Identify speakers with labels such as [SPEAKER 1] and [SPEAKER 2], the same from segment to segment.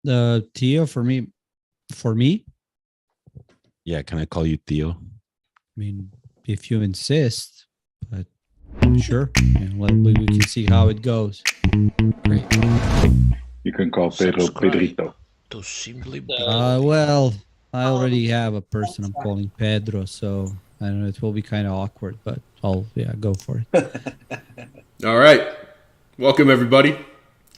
[SPEAKER 1] Theo, for me,
[SPEAKER 2] Yeah, can I call you Theo?
[SPEAKER 1] I mean, if you insist, but sure, we can see how it goes.
[SPEAKER 2] Great.
[SPEAKER 3] You can call Pedro
[SPEAKER 4] Subscribe
[SPEAKER 3] Pedrito.
[SPEAKER 4] to Simply Be.
[SPEAKER 1] Well, I already have a person I'm calling Pedro, so I don't know. It will be kind of awkward, but I'll go for it.
[SPEAKER 5] All right. Welcome, everybody.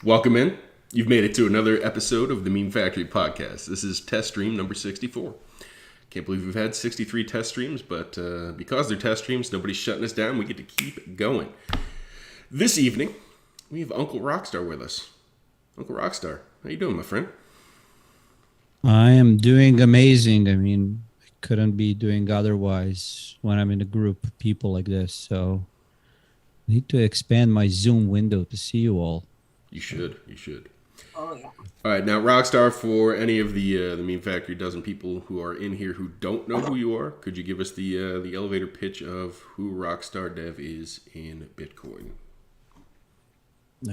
[SPEAKER 5] Welcome in. You've made it to another episode of the Meme Factory podcast. This is test stream number 64. Can't believe we've had 63 test streams, but because they're test streams, nobody's shutting us down. We get to keep going. This evening, we have Uncle Rockstar with us. Uncle Rockstar, how you doing, my friend?
[SPEAKER 1] I am doing amazing. I mean, I couldn't be doing otherwise when I'm in a group of people like this. So I need to expand my Zoom window to see you all.
[SPEAKER 5] You should. You should.
[SPEAKER 6] Oh, yeah.
[SPEAKER 5] All right, now Rockstar, for any of the Meme Factory dozen people who are in here who don't know who you are, could you give us the elevator pitch of who RockstarDev is in Bitcoin?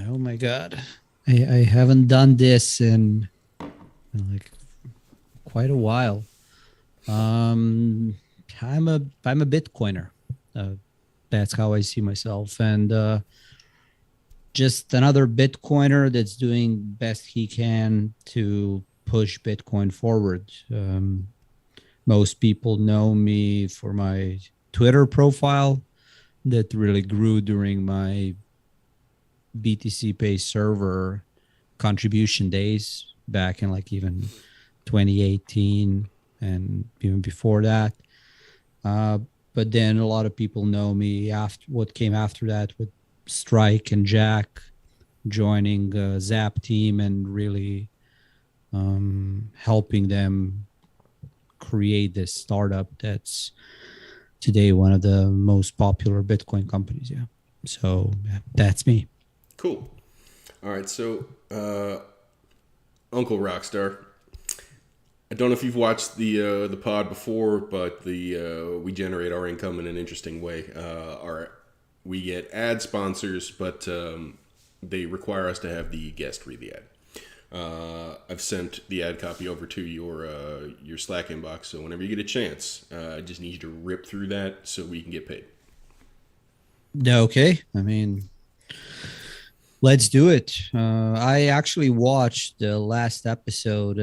[SPEAKER 1] Oh my God, I haven't done this in like quite a while. I'm a Bitcoiner. That's how I see myself, and just another Bitcoiner that's doing best he can to push Bitcoin forward. Most people know me for my Twitter profile that really grew during my BTC Pay server contribution days back in like even 2018 and even before that. But then a lot of people know me after what came after that with Strike and Jack joining Zap team and really helping them create this startup that's today one of the most popular Bitcoin companies. Yeah. So that's me.
[SPEAKER 5] Cool. All right, so Uncle Rockstar, I don't know if you've watched the pod before, but we generate our income in an interesting way. We get ad sponsors, but they require us to have the guest read the ad. I've sent the ad copy over to your Slack inbox, so whenever you get a chance, I just need you to rip through that so we can get paid.
[SPEAKER 1] Okay. I mean, let's do it. I actually watched the last episode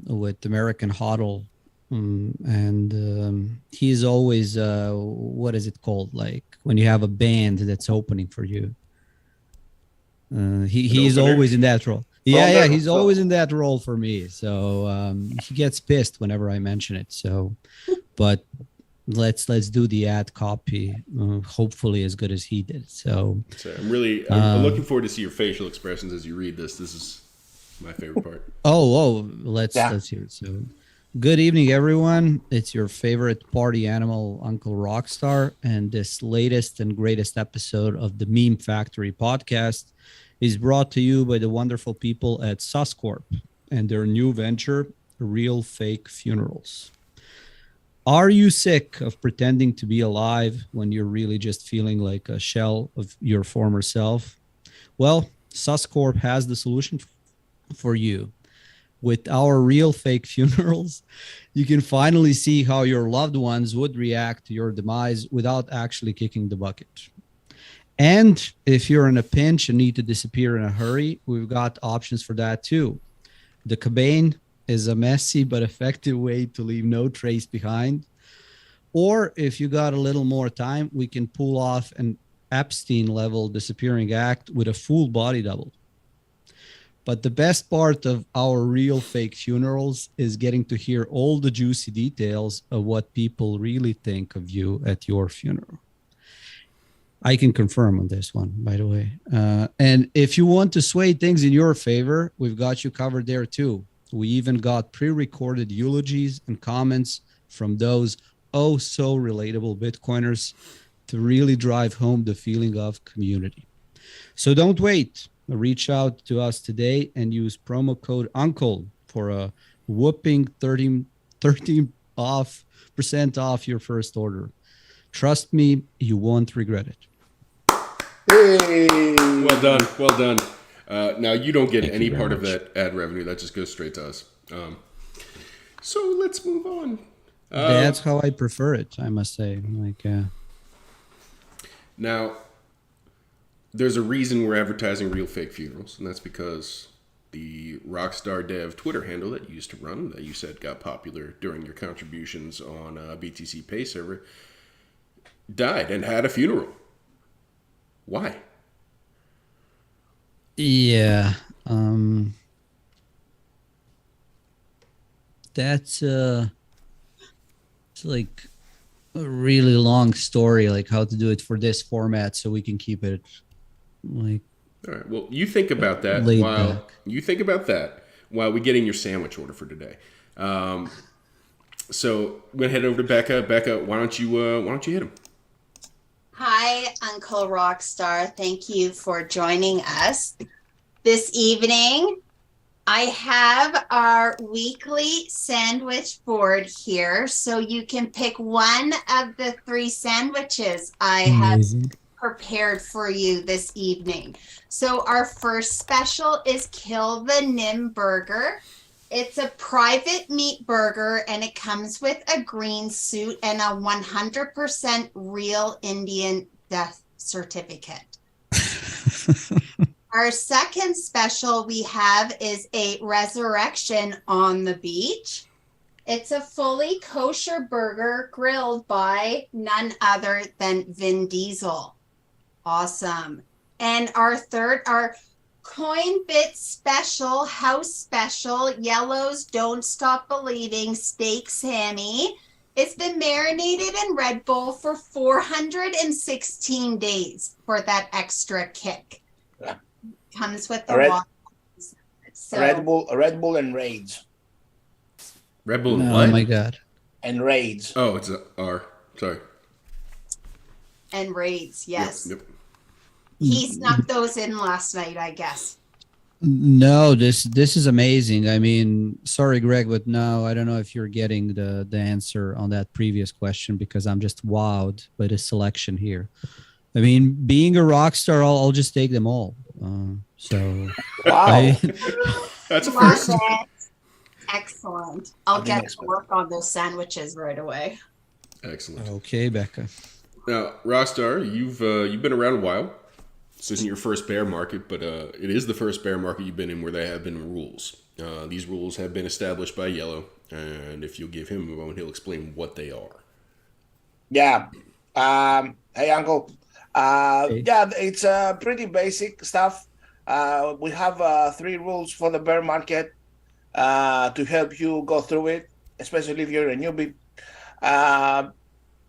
[SPEAKER 1] with American Hoddle, and he's always, what is it called? Like when you have a band that's opening for you. He's always in that role. Yeah, he's always in that role for me. So he gets pissed whenever I mention it. So, but let's do the ad copy. Hopefully as good as he did. So
[SPEAKER 5] I'm looking forward to see your facial expressions as you read this. This is my favorite part.
[SPEAKER 1] Let's hear it. So, good evening, everyone. It's your favorite party animal, Uncle Rockstar, and this latest and greatest episode of the Meme Factory podcast is brought to you by the wonderful people at Suscorp and their new venture, Real Fake Funerals. Are you sick of pretending to be alive when you're really just feeling like a shell of your former self? Well, Suscorp has the solution for you. With our Real Fake Funerals, you can finally see how your loved ones would react to your demise without actually kicking the bucket. And if you're in a pinch and need to disappear in a hurry, we've got options for that too. The cabane is a messy but effective way to leave no trace behind. Or if you got a little more time, we can pull off an Epstein-level disappearing act with a full body double. But the best part of our Real Fake Funerals is getting to hear all the juicy details of what people really think of you at your funeral. I can confirm on this one, by the way. And if you want to sway things in your favor, we've got you covered there too. We even got pre-recorded eulogies and comments from those oh so relatable Bitcoiners to really drive home the feeling of community. So don't wait. Reach out to us today and use promo code UNCLE for a whooping 13% off your first order. Trust me, you won't regret it.
[SPEAKER 3] Hey!
[SPEAKER 5] Well done. Now you don't get
[SPEAKER 2] Thank you
[SPEAKER 5] any
[SPEAKER 2] very
[SPEAKER 5] part of
[SPEAKER 2] much.
[SPEAKER 5] that ad revenue. That just goes straight to us. So let's move on.
[SPEAKER 1] That's how I prefer it, I must say. Like,
[SPEAKER 5] Now, there's a reason we're advertising real fake funerals, and that's because the RockstarDev Twitter handle that you used to run, that you said got popular during your contributions on BTC Pay server, died and had a funeral. Why?
[SPEAKER 1] yeah, that's it's like a really long story, like how to do it for this format, so we can keep it like
[SPEAKER 5] All right. Well, you think about that
[SPEAKER 1] laid
[SPEAKER 5] while
[SPEAKER 1] back.
[SPEAKER 5] we get in your sandwich order for today. So we're gonna head over to Becca. Becca, why don't you hit him?
[SPEAKER 4] Hi, Uncle Rockstar. Thank you for joining us this evening. I have our weekly sandwich board here, so you can pick one of the 3 sandwiches I have
[SPEAKER 1] Amazing.
[SPEAKER 4] prepared for you this evening. So our first special is Kill the Nim Burger. It's a private meat burger, and it comes with a green suit and a 100% real Indian death certificate. Our second special we have is a Resurrection on the Beach. It's a fully kosher burger grilled by none other than Vin Diesel. Awesome. And our third, our Coin Bit Special, House Special, Yellow's Don't Stop Believing Steak Sammy. It's been marinated in Red Bull for 416 days for that extra kick.
[SPEAKER 6] Yeah.
[SPEAKER 4] Comes with the water. So,
[SPEAKER 6] Red Bull and Raids.
[SPEAKER 5] Red Bull and
[SPEAKER 1] Oh
[SPEAKER 5] what?
[SPEAKER 1] my god.
[SPEAKER 6] And Raids.
[SPEAKER 5] Oh, it's a R. Sorry.
[SPEAKER 4] and Raids, yes.
[SPEAKER 5] Yep.
[SPEAKER 4] He snuck those in last night, I guess.
[SPEAKER 1] No, this is amazing. I mean, sorry, Greg, but no, I don't know if you're getting the answer on that previous question, because I'm just wowed by the selection here. I mean, being a rock star, I'll just take them all. So
[SPEAKER 6] Wow.
[SPEAKER 5] That's a
[SPEAKER 4] Love
[SPEAKER 5] first.
[SPEAKER 4] it. Excellent. I'll
[SPEAKER 6] I
[SPEAKER 4] get
[SPEAKER 6] didn't
[SPEAKER 4] to work on those sandwiches right away.
[SPEAKER 5] Excellent.
[SPEAKER 1] Okay, Becca.
[SPEAKER 5] Now, Rockstar, you've been around a while. This isn't your first bear market, but it is the first bear market you've been in where there have been rules. These rules have been established by Yellow, and if you'll give him a moment, he'll explain what they are.
[SPEAKER 6] Yeah. Hey, Uncle.
[SPEAKER 1] Hey.
[SPEAKER 6] Yeah, it's pretty basic stuff. We have 3 rules for the bear market to help you go through it, especially if you're a newbie.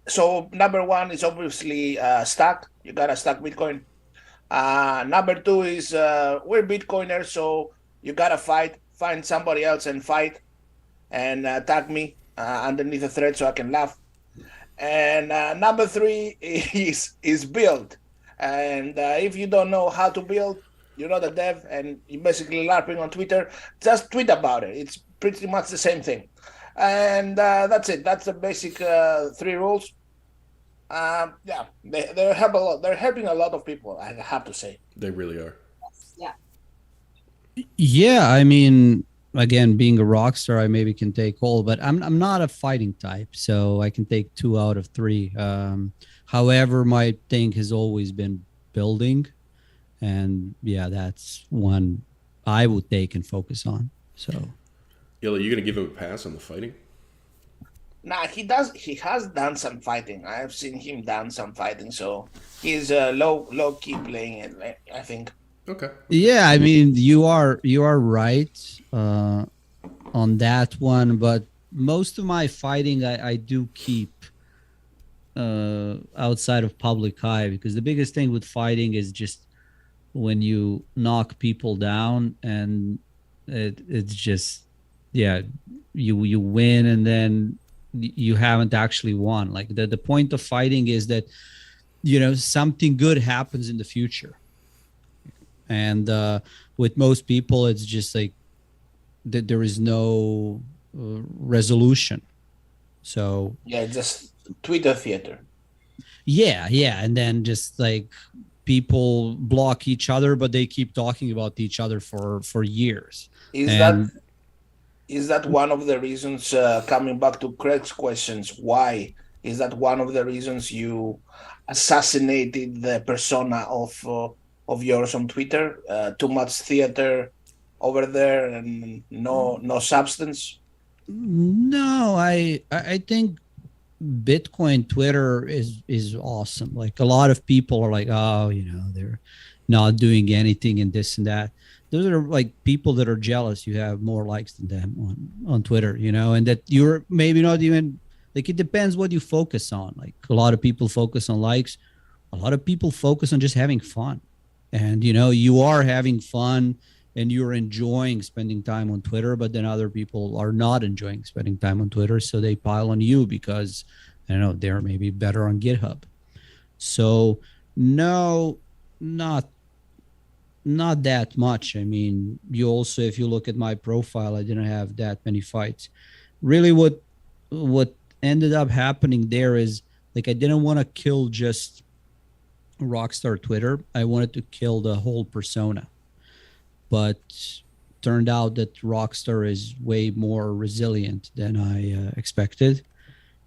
[SPEAKER 6] So number 1 is obviously stack. You gotta stack Bitcoin. Number 2 is we're Bitcoiners, so you gotta find somebody else and fight, and tag me underneath the thread so I can laugh. And number 3 is build. And if you don't know how to build, you're not a dev and you're basically LARPing on Twitter, just tweet about it. It's pretty much the same thing. And that's it. That's the basic 3 rules. Yeah, they help a lot. They're helping a lot of people, I have to say.
[SPEAKER 5] They really are.
[SPEAKER 4] Yeah.
[SPEAKER 1] Yeah, I mean, again, being a rock star, I maybe can take all, but I'm not a fighting type, so I can take 2 out of 3. However, my thing has always been building, and yeah, that's one I would take and focus on. So,
[SPEAKER 5] Yellow, you gonna give him a pass on the fighting?
[SPEAKER 6] Nah, he does. He has done some fighting. I have seen him done some fighting, so he's low key playing it, I think.
[SPEAKER 5] Okay.
[SPEAKER 1] yeah, I mean, you are right on that one, but most of my fighting I do keep outside of public eye, because the biggest thing with fighting is just when you knock people down, and it's just, yeah, you win and then you haven't actually won. Like the point of fighting is that, you know, something good happens in the future. And with most people, it's just like that there is no resolution. So
[SPEAKER 6] Yeah, just Twitter theater.
[SPEAKER 1] yeah, and then just like people block each other, but they keep talking about each other for years.
[SPEAKER 6] Is that one of the reasons, coming back to Craig's questions, why is that one of the reasons you assassinated the persona of yours on Twitter? Too much theater over there and no substance?
[SPEAKER 1] No, I think Bitcoin Twitter is awesome. Like a lot of people are like, oh, they're not doing anything and this and that. Those are like people that are jealous you have more likes than them on Twitter, and that you're maybe not even like, it depends what you focus on. Like a lot of people focus on likes, a lot of people focus on just having fun. And you are having fun and you're enjoying spending time on Twitter, but then other people are not enjoying spending time on Twitter, so they pile on you because they're maybe better on GitHub. So no, not that much. I mean, you also, if you look at my profile, I didn't have that many fights. Really, what ended up happening there is, like, I didn't want to kill just Rockstar Twitter. I wanted to kill the whole persona. But turned out that Rockstar is way more resilient than I expected.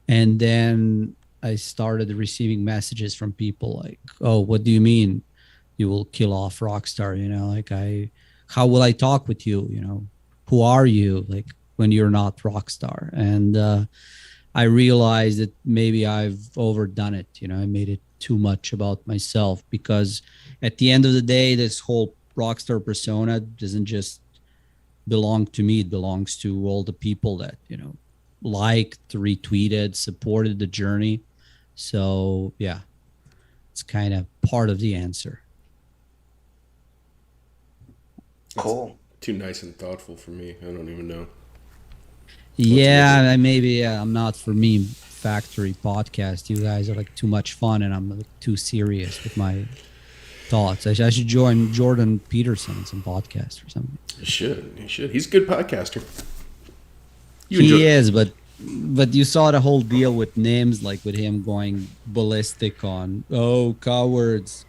[SPEAKER 1] And then I started receiving messages from people like, oh, what do you mean you will kill off Rockstar? How will I talk with you? Who are you? Like, when you're not Rockstar? And I realized that maybe I've overdone it. I made it too much about myself, because at the end of the day, this whole Rockstar persona doesn't just belong to me. It belongs to all the people that, liked, retweeted, supported the journey. So yeah, it's kind of part of the answer.
[SPEAKER 6] Cool.
[SPEAKER 5] Too nice and thoughtful for me. I don't even know.
[SPEAKER 1] Yeah, maybe I'm not for Meme Factory podcast. You guys are like too much fun, and I'm like too serious with my thoughts. I should join Jordan Peterson in some podcast or something.
[SPEAKER 5] You should. He's a good podcaster.
[SPEAKER 1] He is, but you saw the whole deal with names, like with him going ballistic on, oh, cowards.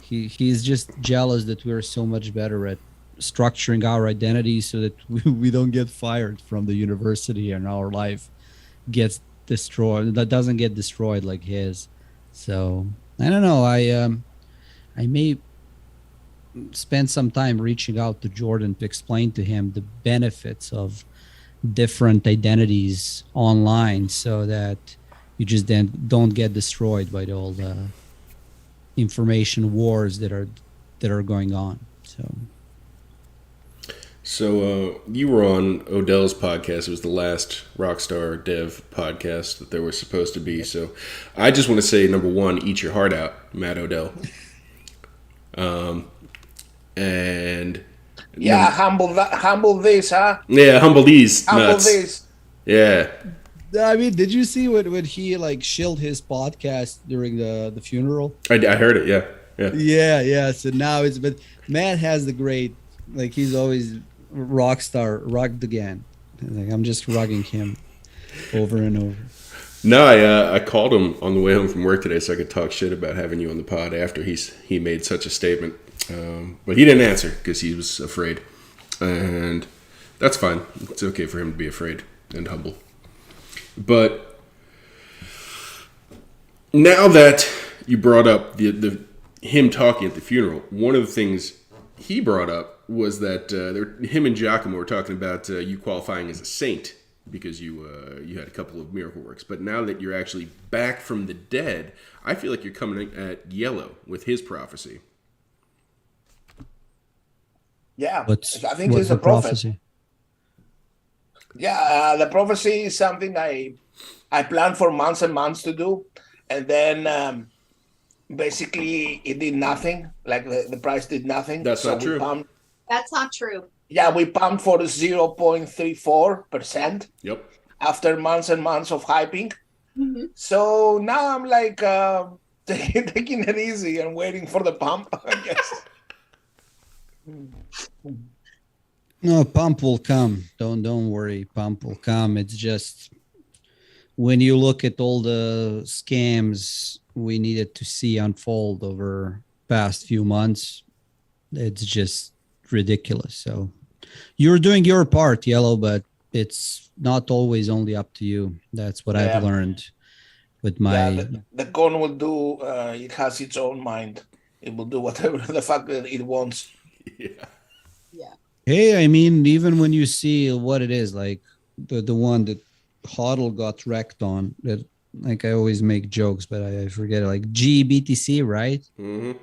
[SPEAKER 1] He's just jealous that we're so much better at structuring our identity so that we don't get fired from the university and our life gets destroyed. That doesn't get destroyed like his. So I don't know. I may spend some time reaching out to Jordan to explain to him the benefits of different identities online, so that you just then don't get destroyed by all the information wars that are going on.
[SPEAKER 5] So you were on Odell's podcast. It was the last RockstarDev podcast that there was supposed to be. So I just want to say, number one, eat your heart out, Matt Odell. And
[SPEAKER 6] yeah, humble this, huh?
[SPEAKER 5] Yeah, humble these
[SPEAKER 6] humble
[SPEAKER 5] nuts.
[SPEAKER 6] This.
[SPEAKER 5] Yeah.
[SPEAKER 1] I mean, did you see when he like shilled his podcast during the funeral?
[SPEAKER 5] I heard it.
[SPEAKER 1] Yeah. So now but Matt has the great, like, he's always Rockstar rugged again. Like, I'm just rugging him over and over.
[SPEAKER 5] No, I called him on the way home from work today so I could talk shit about having you on the pod after he made such a statement. But he didn't answer because he was afraid. And that's fine. It's okay for him to be afraid and humble. But now that you brought up the him talking at the funeral, one of the things he brought up was that him and Giacomo were talking about you qualifying as a saint because you had a couple of miracle works. But now that you're actually back from the dead, I feel like you're coming at Yellow with his prophecy.
[SPEAKER 6] Yeah,
[SPEAKER 1] I
[SPEAKER 6] think he's a prophet. Prophecy? Yeah, the prophecy is something I planned for months and months to do, and then basically it did nothing. Like the price did nothing.
[SPEAKER 5] That's not true.
[SPEAKER 4] That's not true.
[SPEAKER 6] Yeah, we pumped for 0.34%.
[SPEAKER 5] Yep.
[SPEAKER 6] After months and months of hyping.
[SPEAKER 4] Mm-hmm.
[SPEAKER 6] So now I'm like taking it easy and waiting for the pump, I guess.
[SPEAKER 1] No, pump will come. Don't worry, pump will come. It's just when you look at all the scams we needed to see unfold over past few months, it's just ridiculous. So you're doing your part, Yellow, but it's not always only up to you. That's what I've learned with my.
[SPEAKER 6] The coin will do. It has its own mind. It will do whatever the fuck it wants.
[SPEAKER 5] Yeah.
[SPEAKER 1] Hey, I mean, even when you see what it is, like the one that Hodl got wrecked on, that like I always make jokes, but I forget it, like GBTC, right?
[SPEAKER 5] Mm-hmm.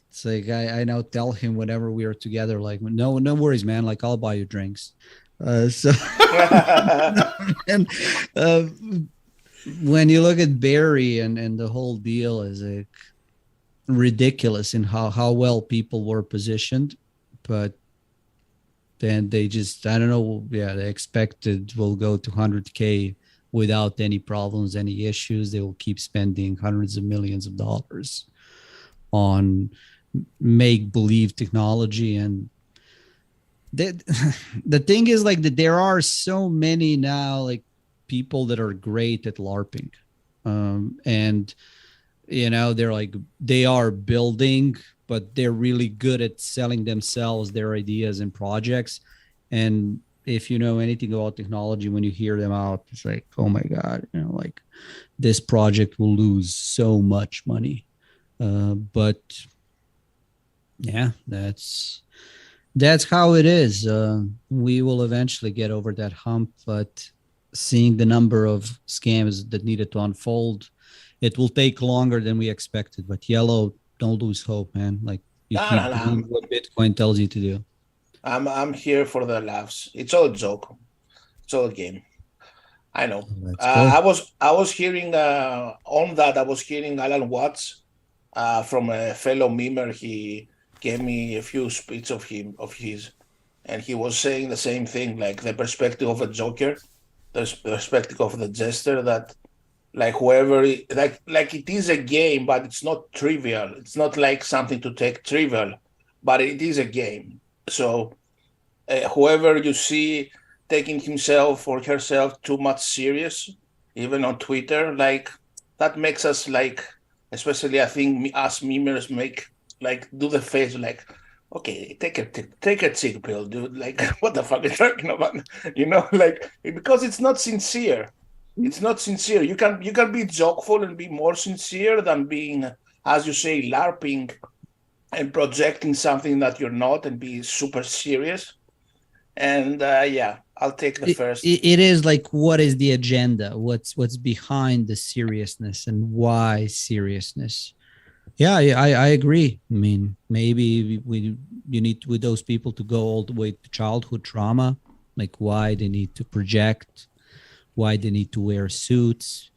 [SPEAKER 1] It's like I now tell him whenever we are together, like, no worries, man. Like, I'll buy you drinks. So and when you look at Barry and the whole deal is like ridiculous in how well people were positioned, but then they just, I don't know, they expected we'll go to 100K without any problems, any issues. They will keep spending hundreds of millions of dollars on make-believe technology. And the thing is, like, that there are so many now, like, people that are great at LARPing. And, you know, they are building, but they're really good at selling themselves, their ideas and projects. And if you know anything about technology, when you hear them out, it's like, oh my God, you know, like, this project will lose so much money. But yeah, that's how it is. We will eventually get over that hump, but seeing the number of scams that needed to unfold, it will take longer than we expected. But Yellow, don't lose hope, man. Like, you keep doing what Bitcoin tells you to do.
[SPEAKER 6] I'm here for the laughs. It's all a joke. It's all a game. I know. I was hearing on that. I was hearing Alan Watts from a fellow memer. He gave me a few speeches of his, and he was saying the same thing, like the perspective of a joker, the perspective of the jester, that like whoever, like it is a game, but it's not trivial. It's not like something to take trivial, but it is a game. So whoever you see taking himself or herself too much serious, even on Twitter, like that makes us, like, especially I think us memers do the face like, okay, take a chick pill, dude. Like, what the fuck are you talking about? You know, like, because it's not sincere. It's not sincere. You can be jokeful and be more sincere than being, as you say, LARPing and projecting something that you're not and be super serious. And I'll take the first.
[SPEAKER 1] It is like, what is the agenda? What's behind the seriousness, and why seriousness? Yeah, I agree. I mean, maybe you need with those people to go all the way to childhood trauma, like why they need to project, why they need to wear suits,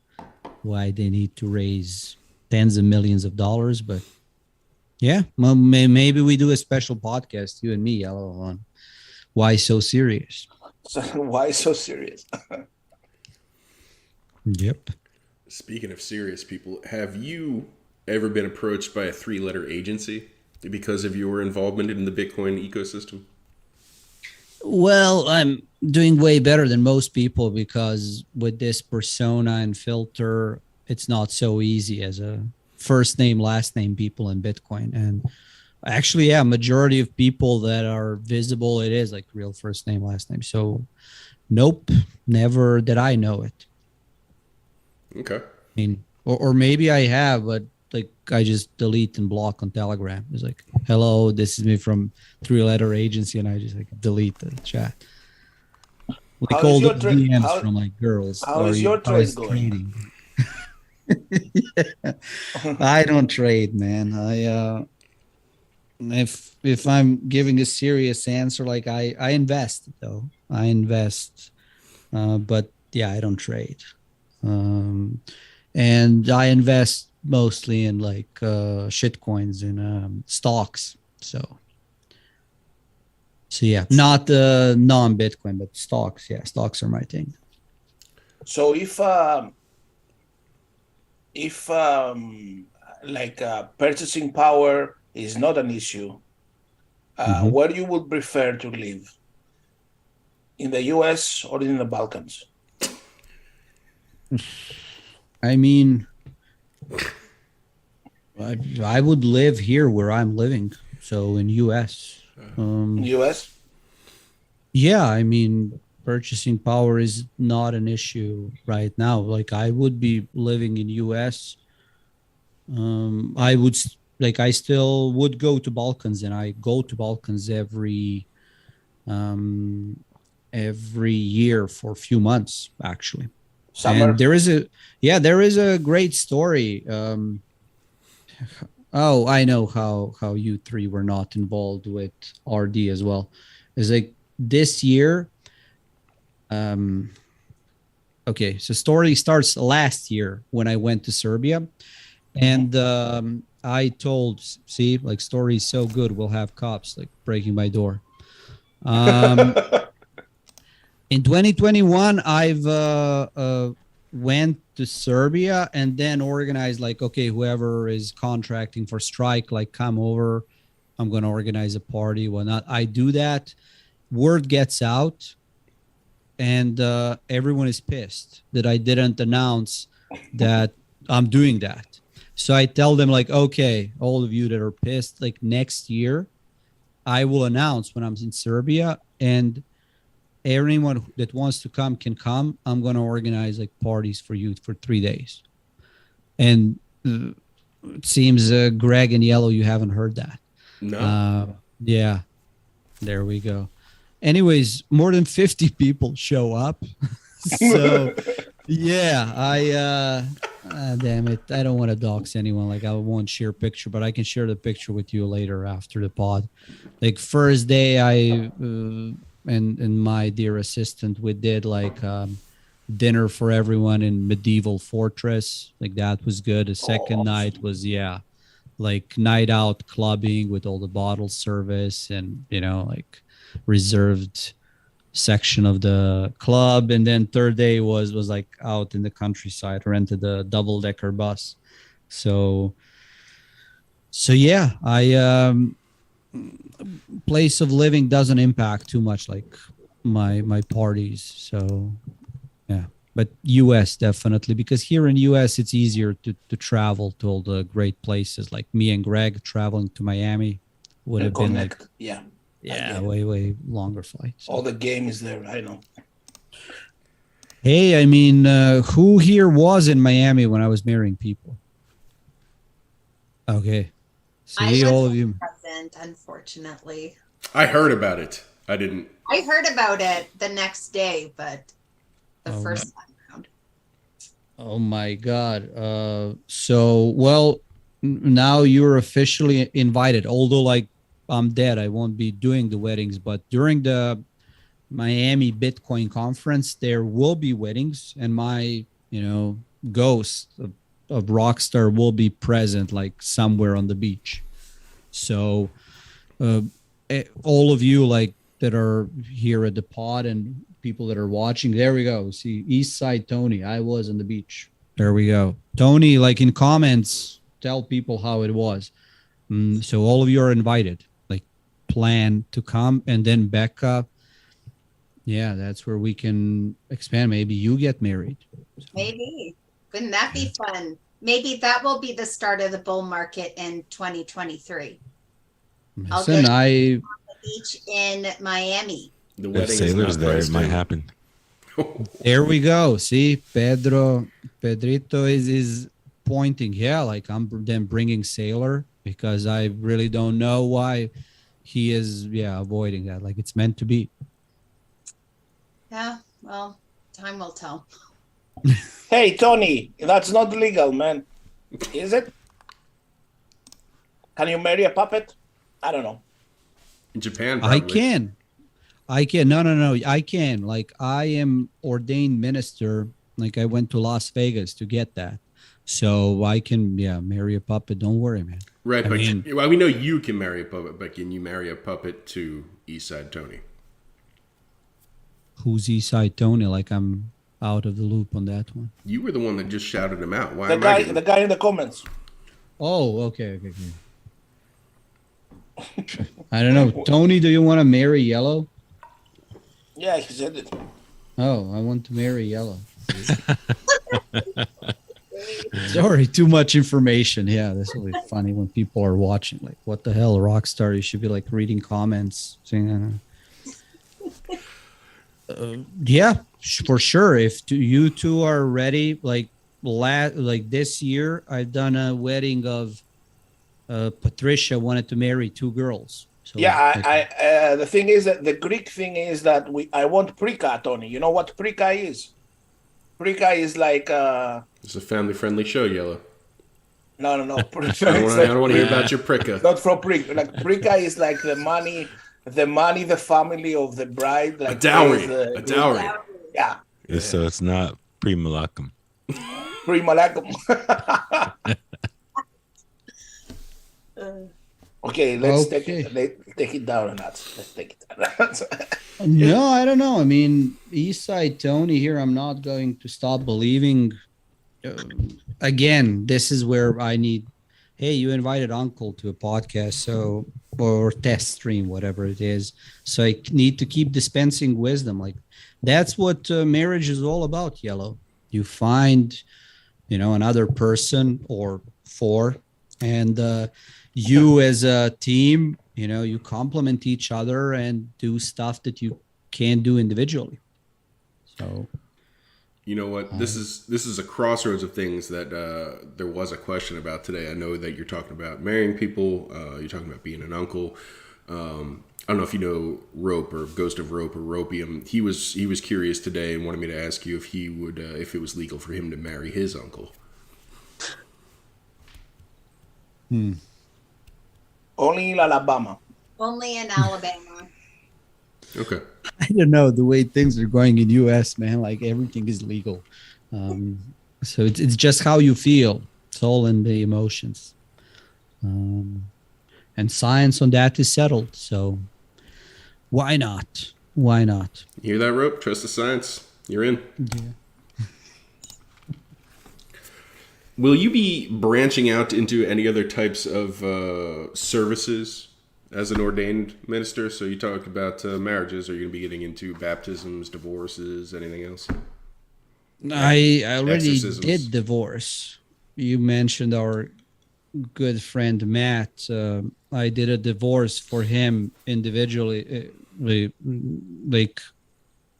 [SPEAKER 1] why they need to raise tens of millions of dollars. But yeah, well, maybe we do a special podcast, you and me, Yellow, on why so serious.
[SPEAKER 6] So why so serious?
[SPEAKER 1] Yep.
[SPEAKER 5] Speaking of serious people, have you ever been approached by a 3-letter agency because of your involvement in the Bitcoin ecosystem?
[SPEAKER 1] Well, I'm doing way better than most people, because with this persona and filter, it's not so easy as a first name, last name people in Bitcoin. And actually, yeah, majority of people that are visible, it is like real first name, last name. So nope, never did I know it.
[SPEAKER 5] Okay.
[SPEAKER 1] I mean, or maybe I have, but like I just delete and block on Telegram. It's like, hello, this is me from 3-letter agency, and I just like delete the chat. Like all the DMs from like girls.
[SPEAKER 6] How is your trade going?
[SPEAKER 1] Trading? Yeah. I don't trade, man. If I'm giving a serious answer, like I invest though. I invest, but yeah, I don't trade. And I invest mostly in like shit coins and stocks. So yeah, not non-Bitcoin, but stocks. Yeah, stocks are my thing.
[SPEAKER 6] So if purchasing power is not an issue, where you would prefer to live? In the US or in the Balkans?
[SPEAKER 1] I mean, I would live here where I'm living. So in US.
[SPEAKER 6] US?
[SPEAKER 1] Yeah, I mean, purchasing power is not an issue right now. Like I would be living in US. I would I still would go to Balkans, and I go to Balkans every year for a few months actually.
[SPEAKER 6] Summer?
[SPEAKER 1] And there is a great story. Oh, I know how you three were not involved with RD as well. It's like this year. Okay, so story starts last year when I went to Serbia, and I told, see, like story is so good, we'll have cops like breaking my door. In 2021, I've went to Serbia and then organized like, okay, whoever is contracting for strike, like come over, I'm going to organize a party, whatnot. I do that. Word gets out and everyone is pissed that I didn't announce that I'm doing that. So I tell them like, okay, all of you that are pissed, like next year, I will announce when I'm in Serbia, and anyone that wants to come can come. I'm going to organize like parties for you for 3 days. And it seems Greg and Yellow, you haven't heard that.
[SPEAKER 5] No.
[SPEAKER 1] Yeah, there we go. Anyways, more than 50 people show up. So yeah, damn it, I don't want to dox anyone. Like I won't share a picture, but I can share the picture with you later after the pod. Like first day, I and my dear assistant, we did like dinner for everyone in medieval fortress. Like that was good. The second night was like night out clubbing with all the bottle service and like reserved section of the club. And then third day was like out in the countryside, rented a double-decker bus. So yeah, I place of living doesn't impact too much like my parties. So yeah, but US definitely, because here in US it's easier to travel to all the great places. Like me and Greg traveling to Miami would have been like way longer flights.
[SPEAKER 6] All the game is there, I know.
[SPEAKER 1] Hey, I mean, who here was in Miami when I was marrying people? Okay. See, all of you.
[SPEAKER 4] Present, unfortunately.
[SPEAKER 5] I heard about it. I didn't.
[SPEAKER 4] I heard about it the next day, but the first time around.
[SPEAKER 1] Oh my God. So, well, now you're officially invited. Although, like, I'm dead, I won't be doing the weddings. But during the Miami Bitcoin conference, there will be weddings, and my, ghost of Rockstar will be present, like somewhere on the beach. So, all of you like that are here at the pod and people that are watching, there we go. See, East Side Tony, I was on the beach. There we go. Tony, like in comments, tell people how it was. So all of you are invited. Like plan to come, and then Becca. Yeah, that's where we can expand. Maybe you get married. So.
[SPEAKER 4] Maybe. Wouldn't that be fun? Maybe that will be the start of the bull market in 2023. I'll go to the beach in Miami.
[SPEAKER 5] The
[SPEAKER 2] If
[SPEAKER 5] wedding
[SPEAKER 2] Sailor's
[SPEAKER 5] is not
[SPEAKER 2] there, it
[SPEAKER 5] priced
[SPEAKER 2] might
[SPEAKER 5] in.
[SPEAKER 2] happen.
[SPEAKER 1] There we go. See, Pedrito is pointing. Yeah, like I'm then bringing Sailor because I really don't know why he is avoiding that. Like it's meant to be.
[SPEAKER 4] Yeah, well, time will tell.
[SPEAKER 6] Hey, Tony, that's not legal, man. Is it? Can you marry a puppet? I don't know.
[SPEAKER 5] In Japan, probably.
[SPEAKER 1] I can. No. I can. Like I am ordained minister. Like I went to Las Vegas to get that. So I can, marry a puppet. Don't worry, man.
[SPEAKER 5] Right,
[SPEAKER 1] I
[SPEAKER 5] but
[SPEAKER 1] mean,
[SPEAKER 5] we know you can marry a puppet, but can you marry a puppet to Eastside Tony?
[SPEAKER 1] Who's Eastside Tony? Like I'm out of the loop on that one.
[SPEAKER 5] You were the one that just shouted him out. Why
[SPEAKER 6] The
[SPEAKER 5] am I
[SPEAKER 6] guy,
[SPEAKER 5] getting...
[SPEAKER 6] the guy in the comments.
[SPEAKER 1] Oh, okay. I don't know. Tony, do you want to marry Yellow?
[SPEAKER 6] Yeah, he said it.
[SPEAKER 1] Oh, I want to marry Yellow. Sorry, too much information. Yeah, this will be funny when people are watching. Like, what the hell, Rockstar? You should be like reading comments. Saying, yeah, for sure. If you two are ready, like this year, I've done a wedding of Patricia wanted to marry two girls. So
[SPEAKER 6] Yeah, I the thing is that the Greek thing is that I want prika, Tony. You know what prika is? Prika is like
[SPEAKER 5] It's a family-friendly show, Yellow.
[SPEAKER 6] no.
[SPEAKER 5] I don't want to hear about your pricka.
[SPEAKER 6] Not from prika. Like prika is like the money, the family of the bride, like
[SPEAKER 5] A dowry.
[SPEAKER 6] the-
[SPEAKER 5] A dowry.
[SPEAKER 6] Yeah,
[SPEAKER 2] So it's not pre-malakam.
[SPEAKER 6] pre-malakum. Okay, let's take it down a notch. Let's take it down a notch.
[SPEAKER 1] No, I don't know. I mean, Eastside Tony here, I'm not going to stop believing. Again, this is where I need, hey, you invited Uncle to a podcast, so, or test stream, whatever it is. So I need to keep dispensing wisdom. Like, that's what marriage is all about, Yellow. You find, another person or four, and you as a team, you complement each other and do stuff that you can't do individually. So,
[SPEAKER 5] you know what? This is a crossroads of things that there was a question about today. I know that you're talking about marrying people. You're talking about being an uncle. I don't know if you know Rope or Ghost of Rope or Ropium. He was curious today and wanted me to ask you if he would if it was legal for him to marry his uncle.
[SPEAKER 6] Only in Alabama.
[SPEAKER 4] Only in Alabama.
[SPEAKER 5] Okay.
[SPEAKER 1] I don't know, the way things are going in US, man, like everything is legal. So it's just how you feel. It's all in the emotions. And science on that is settled. So why not? Why not?
[SPEAKER 5] You hear that, Rope? Trust the science. You're in.
[SPEAKER 1] Yeah.
[SPEAKER 5] Will you be branching out into any other types of services as an ordained minister? So you talked about marriages. Are you going to be getting into baptisms, divorces, anything else?
[SPEAKER 1] I already
[SPEAKER 5] Exorcisms.
[SPEAKER 1] did divorce. You mentioned our good friend Matt. I did a divorce for him individually, like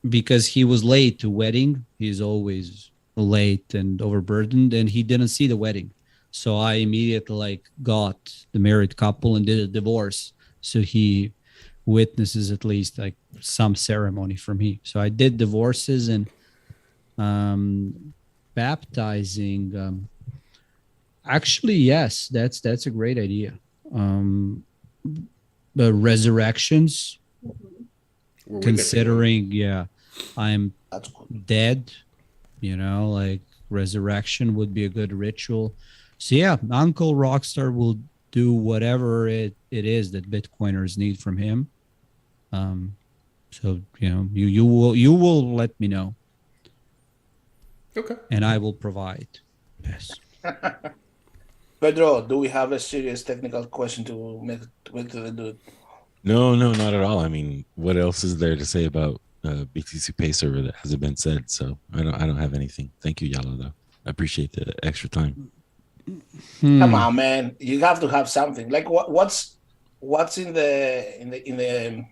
[SPEAKER 1] because he was late to wedding. He's always late and overburdened, and he didn't see the wedding. So I immediately got the married couple and did a divorce. So he witnesses at least like some ceremony for me. So I did divorces and baptizing. Actually, yes, that's a great idea. The resurrections, considering, I'm
[SPEAKER 6] That's good.
[SPEAKER 1] dead, like resurrection would be a good ritual. So yeah, Uncle Rockstar will do whatever it is that Bitcoiners need from him. So you will let me know.
[SPEAKER 5] Okay.
[SPEAKER 1] And I will provide. Yes.
[SPEAKER 6] Pedro, do we have a serious technical question to make to the dude?
[SPEAKER 2] No, not at all. I mean, what else is there to say about BTC Pay server that hasn't been said? So I don't have anything. Thank you, Yalo, though. I appreciate the extra time.
[SPEAKER 6] Come on, man! You have to have something. Like what's in the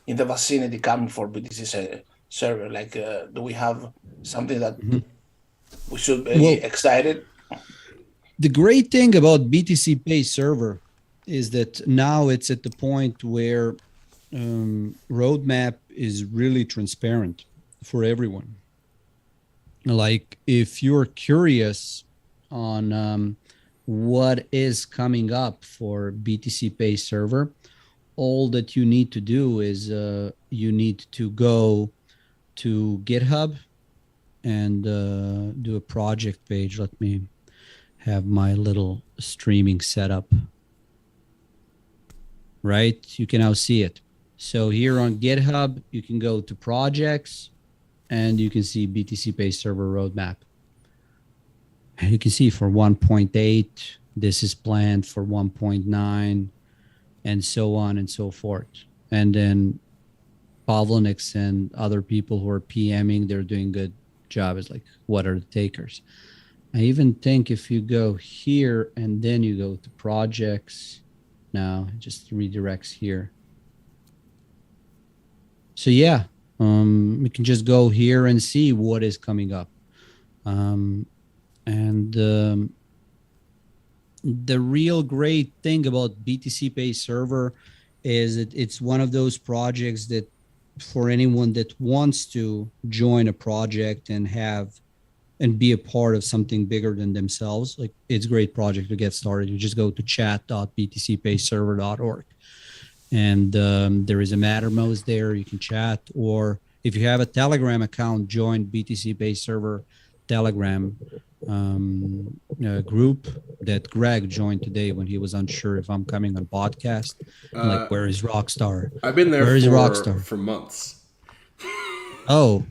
[SPEAKER 6] vicinity coming for BTC server? Like, do we have something that we should be excited?
[SPEAKER 1] The great thing about BTC Pay server is that now it's at the point where roadmap is really transparent for everyone. Like if you're curious on what is coming up for BTC Pay server, all that you need to do is you need to go to GitHub and do a project page. Let me have my little streaming setup. Right? You can now see it. So here on GitHub, you can go to projects and you can see BTC Pay server roadmap. And you can see for 1.8, this is planned for 1.9 and so on and so forth. And then Pavlonix and other people who are PMing, they're doing good job as like, what are the takers? I even think if you go here and then you go to projects, no, it just redirects here. So yeah, we can just go here and see what is coming up. And the real great thing about BTC Pay Server is it's one of those projects that for anyone that wants to join a project and be a part of something bigger than themselves, like it's a great project to get started. You just go to chat.btcpayserver.org and there is a Mattermost there. You can chat, or if you have a Telegram account, join BTC Pay Server Telegram group that Greg joined today when he was unsure if I'm coming on podcast. Like, where is Rockstar?
[SPEAKER 5] I've been there
[SPEAKER 1] Where is Rockstar?
[SPEAKER 5] for months.
[SPEAKER 1] Oh,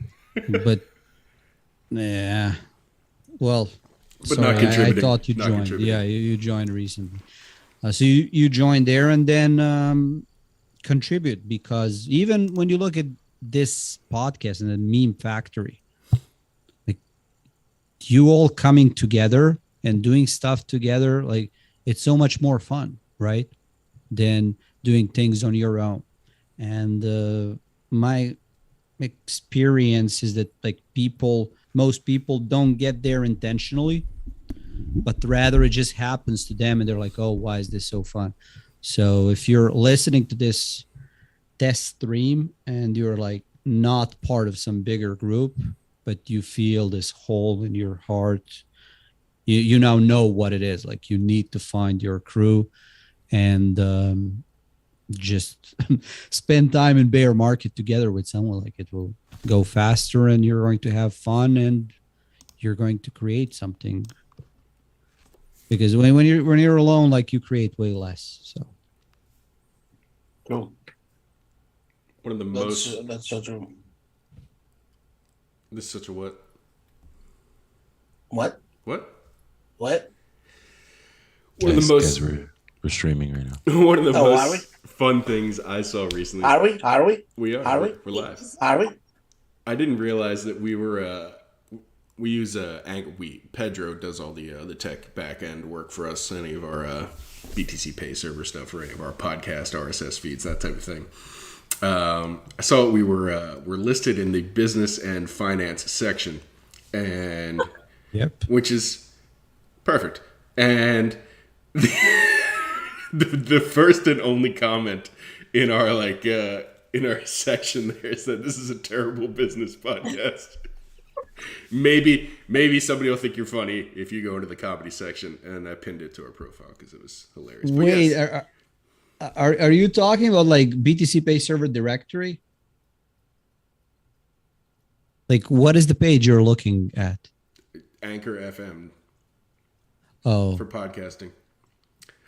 [SPEAKER 1] but yeah. Well,
[SPEAKER 5] But
[SPEAKER 1] sorry,
[SPEAKER 5] not
[SPEAKER 1] I
[SPEAKER 5] contributing.
[SPEAKER 1] thought you
[SPEAKER 5] Not
[SPEAKER 1] joined.
[SPEAKER 5] contributing.
[SPEAKER 1] Yeah, you joined recently. So you joined there and then contribute, because even when you look at this podcast and the meme factory, like you all coming together and doing stuff together, like it's so much more fun, right? Than doing things on your own. And my experience is that like most people don't get there intentionally, but rather it just happens to them and they're like, oh, why is this so fun? So if you're listening to this test stream and you're like not part of some bigger group, but you feel this hole in your heart, you now know what it is. Like you need to find your crew and just spend time in bear market together with someone. Like it will go faster and you're going to have fun and you're going to create something, because when you're alone, like you create way less. So
[SPEAKER 6] True.
[SPEAKER 5] One of the
[SPEAKER 6] That's so true.
[SPEAKER 5] This is such a what?
[SPEAKER 6] What?
[SPEAKER 5] What?
[SPEAKER 6] What?
[SPEAKER 5] One of the most.
[SPEAKER 2] Guys, we're streaming right now.
[SPEAKER 5] One of the
[SPEAKER 6] Oh, are
[SPEAKER 5] most fun things I saw recently.
[SPEAKER 6] Are we? Are we?
[SPEAKER 5] We are.
[SPEAKER 6] Are we?
[SPEAKER 5] We're live.
[SPEAKER 6] Are we?
[SPEAKER 5] I didn't realize that we were. We use Pedro does all the tech back end work for us. Any of our BTC Pay Server stuff, or any of our podcast RSS feeds, that type of thing. I saw we were listed in the business and finance section, and
[SPEAKER 1] yep,
[SPEAKER 5] which is perfect. And the first and only comment in our in our section there said, "This is a terrible business podcast." Maybe somebody will think you're funny if you go into the comedy section, and I pinned it to our profile because it was hilarious. But
[SPEAKER 1] wait,
[SPEAKER 5] yes.
[SPEAKER 1] are you talking about like BTC Pay Server directory? Like, what is the page you're looking at?
[SPEAKER 5] Anchor FM
[SPEAKER 1] Oh,
[SPEAKER 5] for podcasting.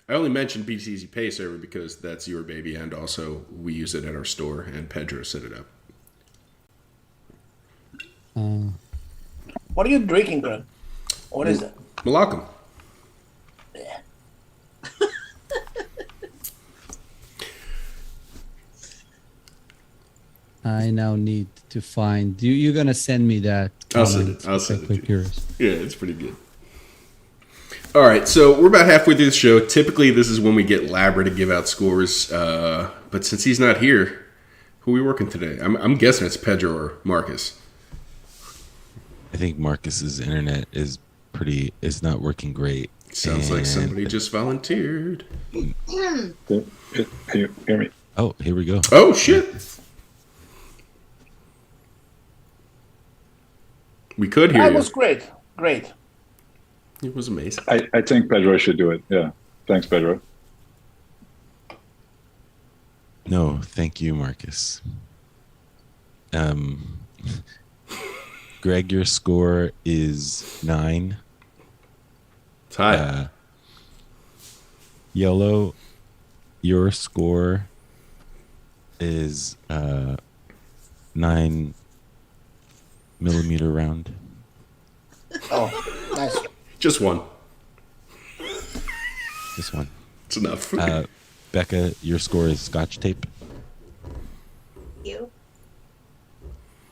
[SPEAKER 5] I only mentioned BTC Pay Server because that's your baby, and also we use it at our store, and Pedro set it up.
[SPEAKER 6] What are you drinking, Greg? What is that?
[SPEAKER 5] Malcolm.
[SPEAKER 1] I now need to find you. You're gonna send me that.
[SPEAKER 5] I'll send
[SPEAKER 1] comment.
[SPEAKER 5] it. I'll send it
[SPEAKER 1] Quick
[SPEAKER 5] to you.
[SPEAKER 1] curious.
[SPEAKER 5] Yeah, it's pretty good. All right, so we're about halfway through the show. Typically, this is when we get Labra to give out scores. But since he's not here, who are we working today? I'm guessing it's Pedro or Marcus.
[SPEAKER 2] I think Marcus's internet is not working great.
[SPEAKER 5] Sounds like somebody just volunteered.
[SPEAKER 3] Can you hear me?
[SPEAKER 2] Oh, here we go.
[SPEAKER 5] Oh, shit. We could hear
[SPEAKER 6] That
[SPEAKER 5] you.
[SPEAKER 6] was great. Great.
[SPEAKER 5] It was amazing.
[SPEAKER 3] I think Pedro should do it. Yeah. Thanks, Pedro.
[SPEAKER 2] No, thank you, Marcus. Greg, your score is 9.
[SPEAKER 5] It's high.
[SPEAKER 2] Yellow, your score is 9 millimeter round.
[SPEAKER 6] Oh, nice.
[SPEAKER 5] Just one.
[SPEAKER 2] This one.
[SPEAKER 5] It's enough.
[SPEAKER 2] Becca, your score is Scotch tape.
[SPEAKER 4] You.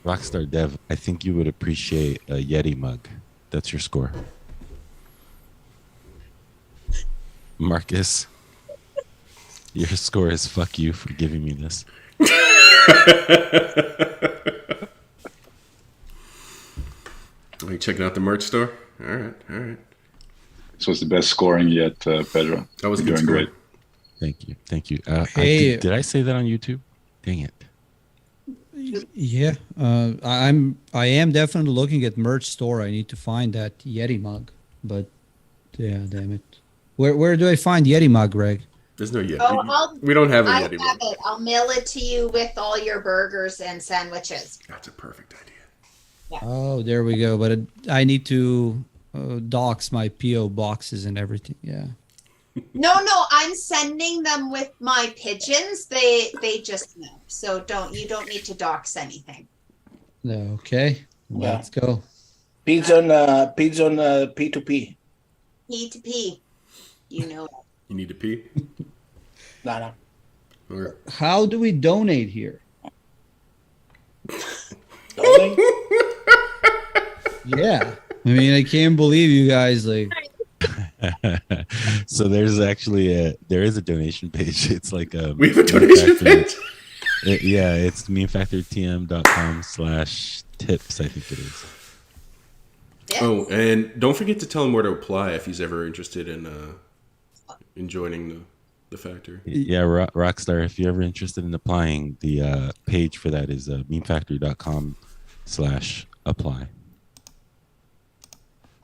[SPEAKER 2] RockstarDev, I think you would appreciate a Yeti mug. That's your score. Marcus, your score is fuck you for giving me this.
[SPEAKER 5] Are you checking out the merch store? All right.
[SPEAKER 3] This was the best scoring yet, Pedro.
[SPEAKER 5] That was a
[SPEAKER 3] You're
[SPEAKER 5] good
[SPEAKER 3] doing
[SPEAKER 5] score.
[SPEAKER 3] great.
[SPEAKER 2] Thank you.
[SPEAKER 1] Hey.
[SPEAKER 2] Did I say that on YouTube? Dang it.
[SPEAKER 1] Yeah, I am definitely looking at merch store. I need to find that Yeti mug, but yeah, damn it. Where do I find Yeti mug, Greg?
[SPEAKER 5] There's no Yeti.
[SPEAKER 4] Oh,
[SPEAKER 5] We don't have a
[SPEAKER 4] I
[SPEAKER 5] Yeti.
[SPEAKER 4] have it. I'll mail it to you with all your burgers and sandwiches.
[SPEAKER 5] That's a perfect idea.
[SPEAKER 1] Oh, there we go. But I need to dox my PO boxes and everything. Yeah.
[SPEAKER 4] No, I'm sending them with my pigeons. They just know. So you don't need to dox anything.
[SPEAKER 1] Okay, let's go.
[SPEAKER 6] Pigeon P2P.
[SPEAKER 4] P2P. You know it.
[SPEAKER 5] You need to pee?
[SPEAKER 6] No.
[SPEAKER 5] Or-
[SPEAKER 1] How do we donate here?
[SPEAKER 6] Donate?
[SPEAKER 1] Yeah, I mean, I can't believe you guys like.
[SPEAKER 2] So there's actually there is a donation page. It's like
[SPEAKER 5] we have a donation page.
[SPEAKER 2] It's memefactorytm.com/tips. I think it is.
[SPEAKER 4] Yes.
[SPEAKER 5] Oh, and don't forget to tell him where to apply if he's ever interested in joining the factory.
[SPEAKER 2] Yeah, Rockstar. If you're ever interested in applying, the page for that is memefactory.com/apply.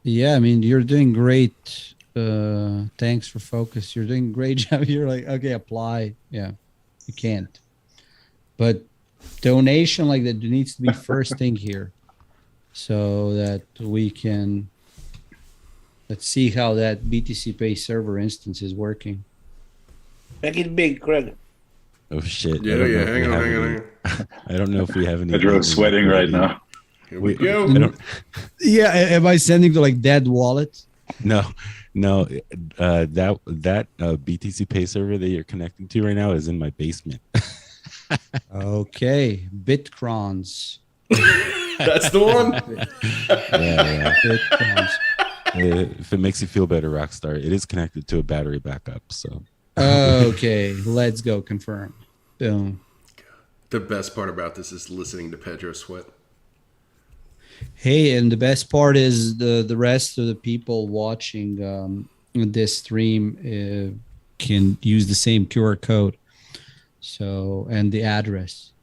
[SPEAKER 1] Yeah, I mean, you're doing great. Thanks for focus. You're doing a great job. You're like, okay, apply. Yeah, you can't. But donation like that needs to be first thing here, so that we can. Let's see how that BTC Pay server instance is working.
[SPEAKER 6] Make it big, Craig.
[SPEAKER 2] Oh shit!
[SPEAKER 5] Yeah. Hang on.
[SPEAKER 2] I don't know if we have any.
[SPEAKER 3] Pedro's sweating right now.
[SPEAKER 5] Here we go.
[SPEAKER 2] I don't,
[SPEAKER 1] Yeah, am I sending to like dead wallet?
[SPEAKER 2] no. That BTC Pay server that you're connecting to right now is in my basement.
[SPEAKER 1] Okay, Bitcrons.
[SPEAKER 5] That's the one.
[SPEAKER 2] Yeah.
[SPEAKER 1] Bitcrons.
[SPEAKER 2] If it makes you feel better, Rockstar, it is connected to a battery backup. So.
[SPEAKER 1] Okay, let's go. Confirm. Boom.
[SPEAKER 5] The best part about this is listening to Pedro sweat.
[SPEAKER 1] Hey, and the best part is the rest of the people watching this stream can use the same QR code. So, and the address.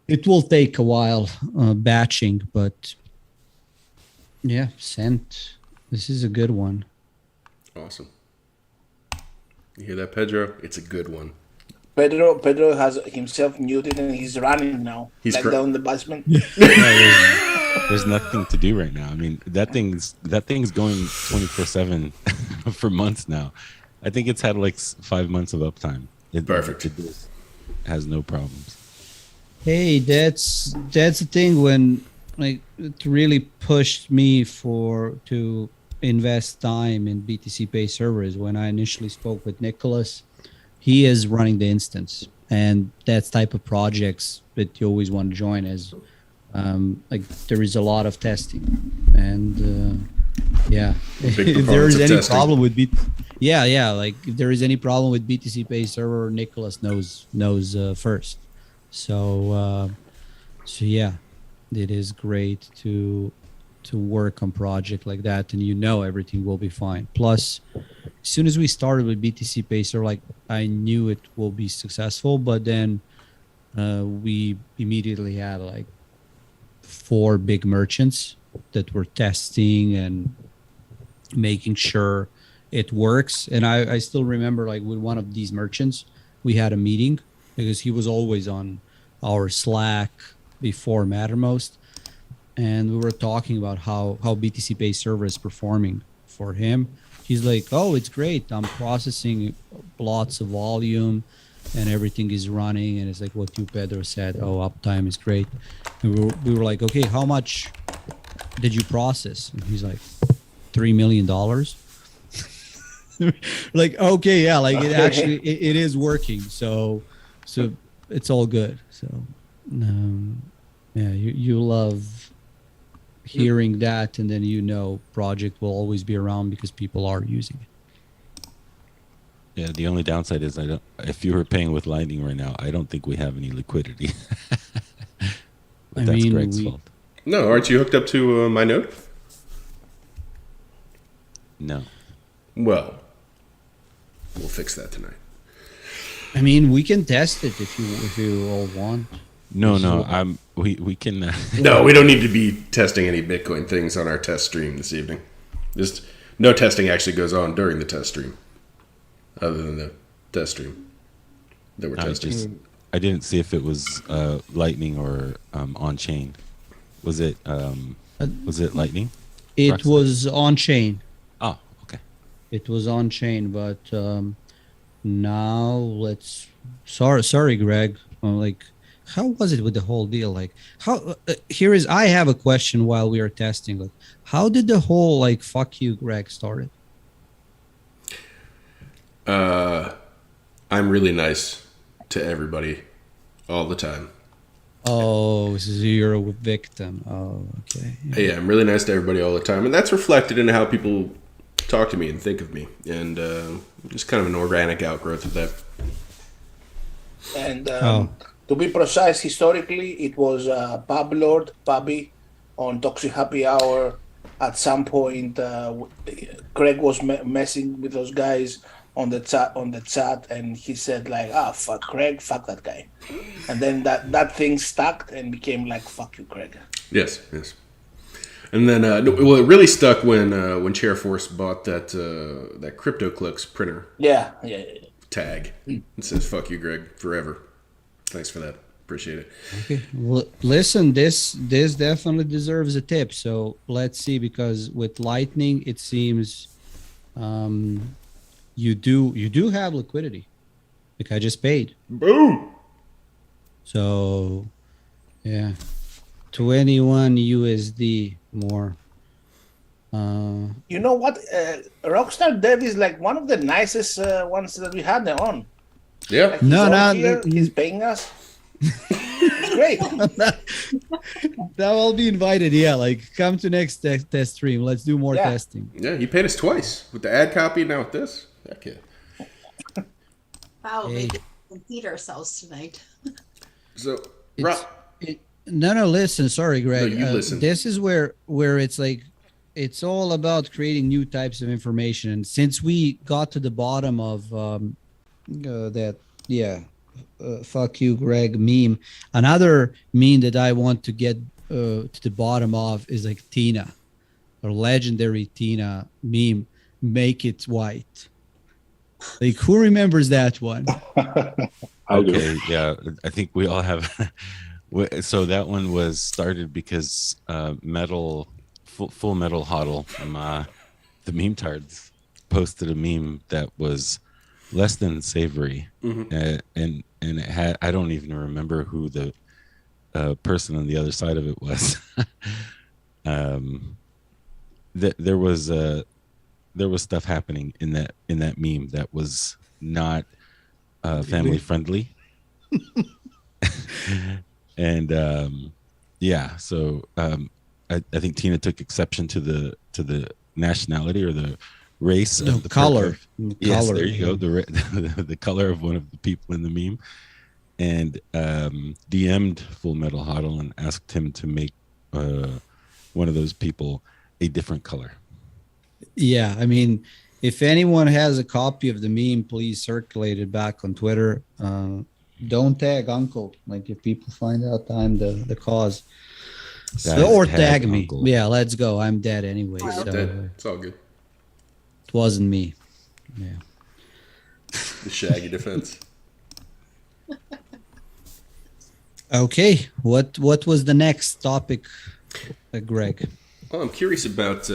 [SPEAKER 1] It will take a while batching, but yeah, sent. This is a good one.
[SPEAKER 5] Awesome. You hear that, Pedro? It's a good one.
[SPEAKER 6] Pedro has himself muted and he's running now.
[SPEAKER 5] He's
[SPEAKER 6] like down the basement.
[SPEAKER 2] There's nothing to do right now. I mean, that thing's going 24/7 for months now. I think it's had like 5 months of uptime.
[SPEAKER 5] Perfect.
[SPEAKER 2] It has no problems.
[SPEAKER 1] Hey, that's the thing when like it really pushed me to invest time in BTC Pay servers. When I initially spoke with Nicholas, he is running the instance, and that's type of projects that you always want to join as like there is a lot of testing, and if there is any problem with like if there is any problem with BTC Pay server, Nicholas knows first. So yeah, it is great to work on project like that, and everything will be fine. Plus, as soon as we started with BTC Pacer, like I knew it will be successful, but then we immediately had like 4 big merchants that were testing and making sure it works. And I still remember like with one of these merchants, we had a meeting because he was always on our Slack before Mattermost. And we were talking about how BTC Pay server is performing for him. He's like, oh, it's great. I'm processing lots of volume and everything is running. And it's like what you, Pedro, said. Oh, uptime is great. And we were like, okay, how much did you process? And he's like, $3 million. Like, okay, yeah, like it actually, it is working. So it's all good. So, yeah, you love hearing that, and then project will always be around because people are using it.
[SPEAKER 2] Yeah, the only downside is if you were paying with Lightning right now, I don't think we have any liquidity. But that's Greg's fault.
[SPEAKER 5] No, aren't you hooked up to my node?
[SPEAKER 2] No.
[SPEAKER 5] Well, we'll fix that tonight.
[SPEAKER 1] I mean, we can test it if you all want.
[SPEAKER 2] No. We can.
[SPEAKER 5] No, we don't need to be testing any Bitcoin things on our test stream this evening. Just no testing actually goes on during the test stream, other than the test stream that we're testing.
[SPEAKER 2] I didn't see if it was Lightning or on chain. Was it Lightning?
[SPEAKER 1] It was on chain.
[SPEAKER 2] Oh, okay.
[SPEAKER 1] It was on chain, but now let's. Sorry, Greg. How was it with the whole deal? Like, how? I have a question while we are testing. Like, how did the whole fuck you, Greg, started?
[SPEAKER 5] I'm really nice to everybody all the time.
[SPEAKER 1] Oh, so you're a victim. Oh, okay.
[SPEAKER 5] Yeah, I'm really nice to everybody all the time, and that's reflected in how people talk to me and think of me, and just kind of an organic outgrowth of that.
[SPEAKER 6] And to be precise, historically, it was Pub Lord, Pubby, on Toxic Happy Hour. At some point, Greg was messing with those guys on the chat, and he said fuck Craig, fuck that guy, and then that thing stuck and became fuck you, Craig.
[SPEAKER 5] Yes. And then it really stuck when Chair Force bought that CryptoClicks printer.
[SPEAKER 6] Yeah.
[SPEAKER 5] Tag. It says fuck you, Greg, forever. Thanks for that. Appreciate it.
[SPEAKER 1] Okay. Well, listen, this definitely deserves a tip. So let's see, because with Lightning, it seems you do have liquidity. Like I just paid.
[SPEAKER 5] Boom.
[SPEAKER 1] So yeah, 21 USD more.
[SPEAKER 6] You know what? RockstarDev is one of the nicest ones that we had on.
[SPEAKER 5] Yeah.
[SPEAKER 6] He's paying us. It's great.
[SPEAKER 1] That will be invited. Yeah, come to next test stream. Let's do more testing.
[SPEAKER 5] Yeah, he paid us twice with the ad copy and now with this. Heck yeah.
[SPEAKER 4] Wow, we didn't compete ourselves tonight.
[SPEAKER 5] So,
[SPEAKER 1] no, listen. Sorry, Greg.
[SPEAKER 5] No, you listen.
[SPEAKER 1] This is where it's it's all about creating new types of information. And since we got to the bottom of that, fuck you, Greg meme. Another meme that I want to get to the bottom of is Tina, or legendary Tina meme. Make it white. Who remembers that one?
[SPEAKER 2] Okay, yeah, I think we all have. So that one was started because Full Metal Hodl from the meme tards posted a meme that was less than savory, and it had, I don't even remember who the person on the other side of it was. There was stuff happening in that meme that was not family friendly. And so I think Tina took exception to the nationality or the race of the
[SPEAKER 1] color.
[SPEAKER 2] Yes, there you go. The color of one of the people in the meme, and DM'd Full Metal Hodl and asked him to make one of those people a different color.
[SPEAKER 1] Yeah, I mean, if anyone has a copy of the meme, please circulate it back on Twitter. Don't tag Uncle. If people find out I'm the cause. Or tag me. Uncle. Yeah, let's go. I'm dead anyway.
[SPEAKER 5] So dead. It's all good.
[SPEAKER 1] It wasn't me. Yeah.
[SPEAKER 5] The shaggy defense.
[SPEAKER 3] Okay, what was the next topic, Greg?
[SPEAKER 5] Well, I'm curious about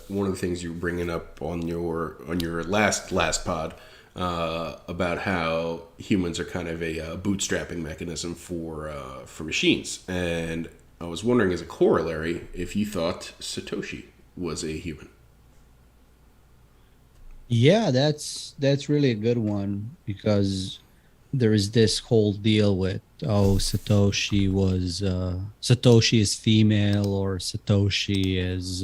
[SPEAKER 5] one of the things you were bringing up on your last pod about how humans are kind of a bootstrapping mechanism for machines, and I was wondering, as a corollary, if you thought Satoshi was a human.
[SPEAKER 3] Yeah, that's really a good one, because there is this whole deal with Satoshi is female, or Satoshi is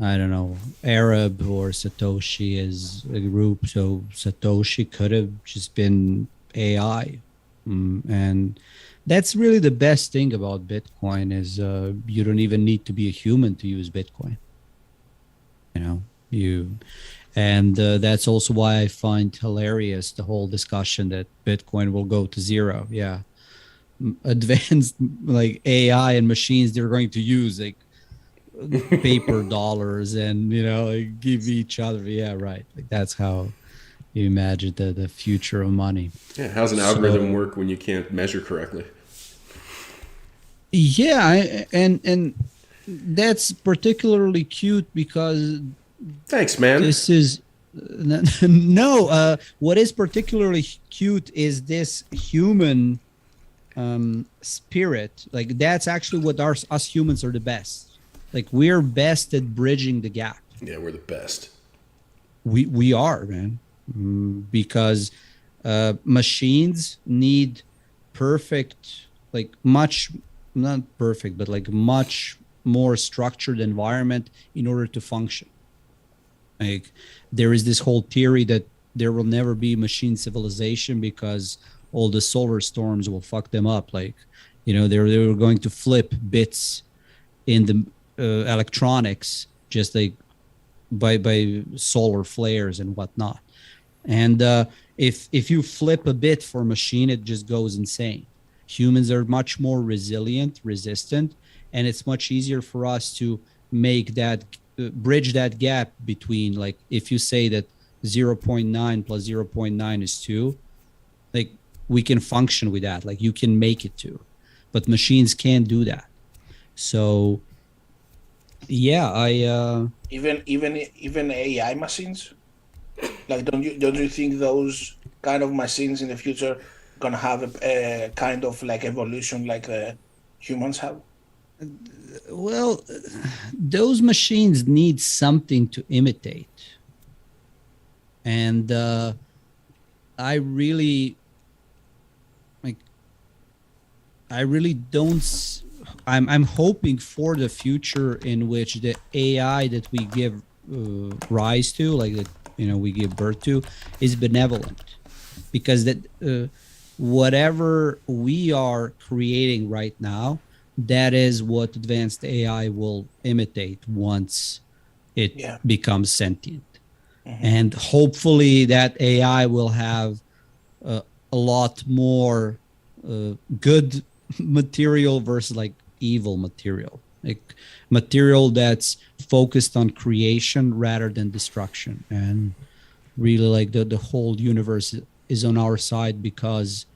[SPEAKER 1] I don't know, Arab or Satoshi as a group. So Satoshi could have just been AI. And that's really the best thing about Bitcoin is you don't even need to be a human to use Bitcoin. And that's also why I find hilarious the whole discussion that Bitcoin will go to zero. Yeah. Advanced like AI and machines, they're going to use like paper dollars and like, give each other. Yeah, right. Like that's how you imagine the future of money.
[SPEAKER 5] Yeah, how's an algorithm work when you can't measure correctly?
[SPEAKER 1] Yeah, and that's particularly cute because
[SPEAKER 5] thanks, man.
[SPEAKER 1] This is no. What is particularly cute is this human spirit. Like that's actually what us humans are the best. Like we're best at bridging the gap.
[SPEAKER 5] Yeah, we're the best.
[SPEAKER 1] We are, man, because machines need perfect, like much not perfect, but like much more structured environment in order to function. Like there is this whole theory that there will never be machine civilization because all the solar storms will fuck them up. Like, they were going to flip bits in the electronics just like by solar flares and whatnot. And if you flip a bit for a machine, it just goes insane. Humans are much more resilient, resistant, and it's much easier for us to make that bridge that gap between, like, if you say that 0.9 plus 0.9 is 2, like we can function with that, like you can make it 2, but machines can't do that. So yeah, I
[SPEAKER 6] even AI machines, like don't you think those kind of machines in the future gonna have a kind of like evolution like humans have?
[SPEAKER 1] Well, those machines need something to imitate, and I really don't. I'm hoping for the future in which the AI that we give rise to, like that we give birth to, is benevolent, because that whatever we are creating right now, that is what advanced AI will imitate once it becomes sentient. Mm-hmm. And hopefully that AI will have a lot more good material versus like evil material, like material that's focused on creation rather than destruction. And really like the whole universe is on our side, because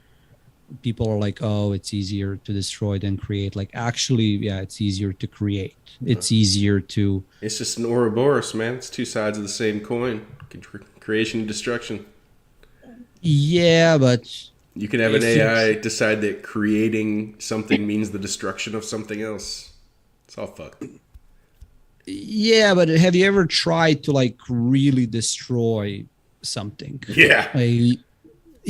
[SPEAKER 1] people are like, oh, it's easier to destroy than create. Like actually, yeah, it's easier to create. It's easier to.
[SPEAKER 5] It's just an Ouroboros, man. It's two sides of the same coin: creation and destruction.
[SPEAKER 1] Yeah, but
[SPEAKER 5] you can have an AI decide that creating something means the destruction of something else. It's all fucked.
[SPEAKER 1] Yeah, but have you ever tried to like really destroy something?
[SPEAKER 5] Yeah.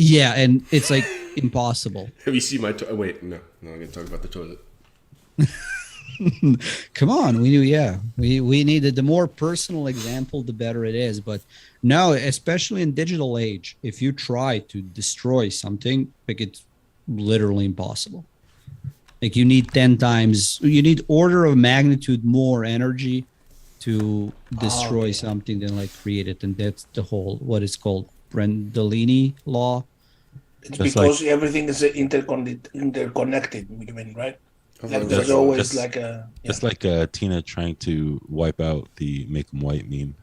[SPEAKER 1] Yeah, and it's like impossible.
[SPEAKER 5] Have you seen my wait, no, I'm going to talk about the toilet.
[SPEAKER 1] Come on, we needed the more personal example, the better it is. But no, especially in digital age, if you try to destroy something, like it's literally impossible. Like you need 10 times, you need order of magnitude more energy to destroy something than like create it. And that's the whole, what is called Brendelini law.
[SPEAKER 6] It's because everything is interconnected, you mean, right? Like there's always like a...
[SPEAKER 2] Yeah. It's like Tina trying to wipe out the Make 'em White meme.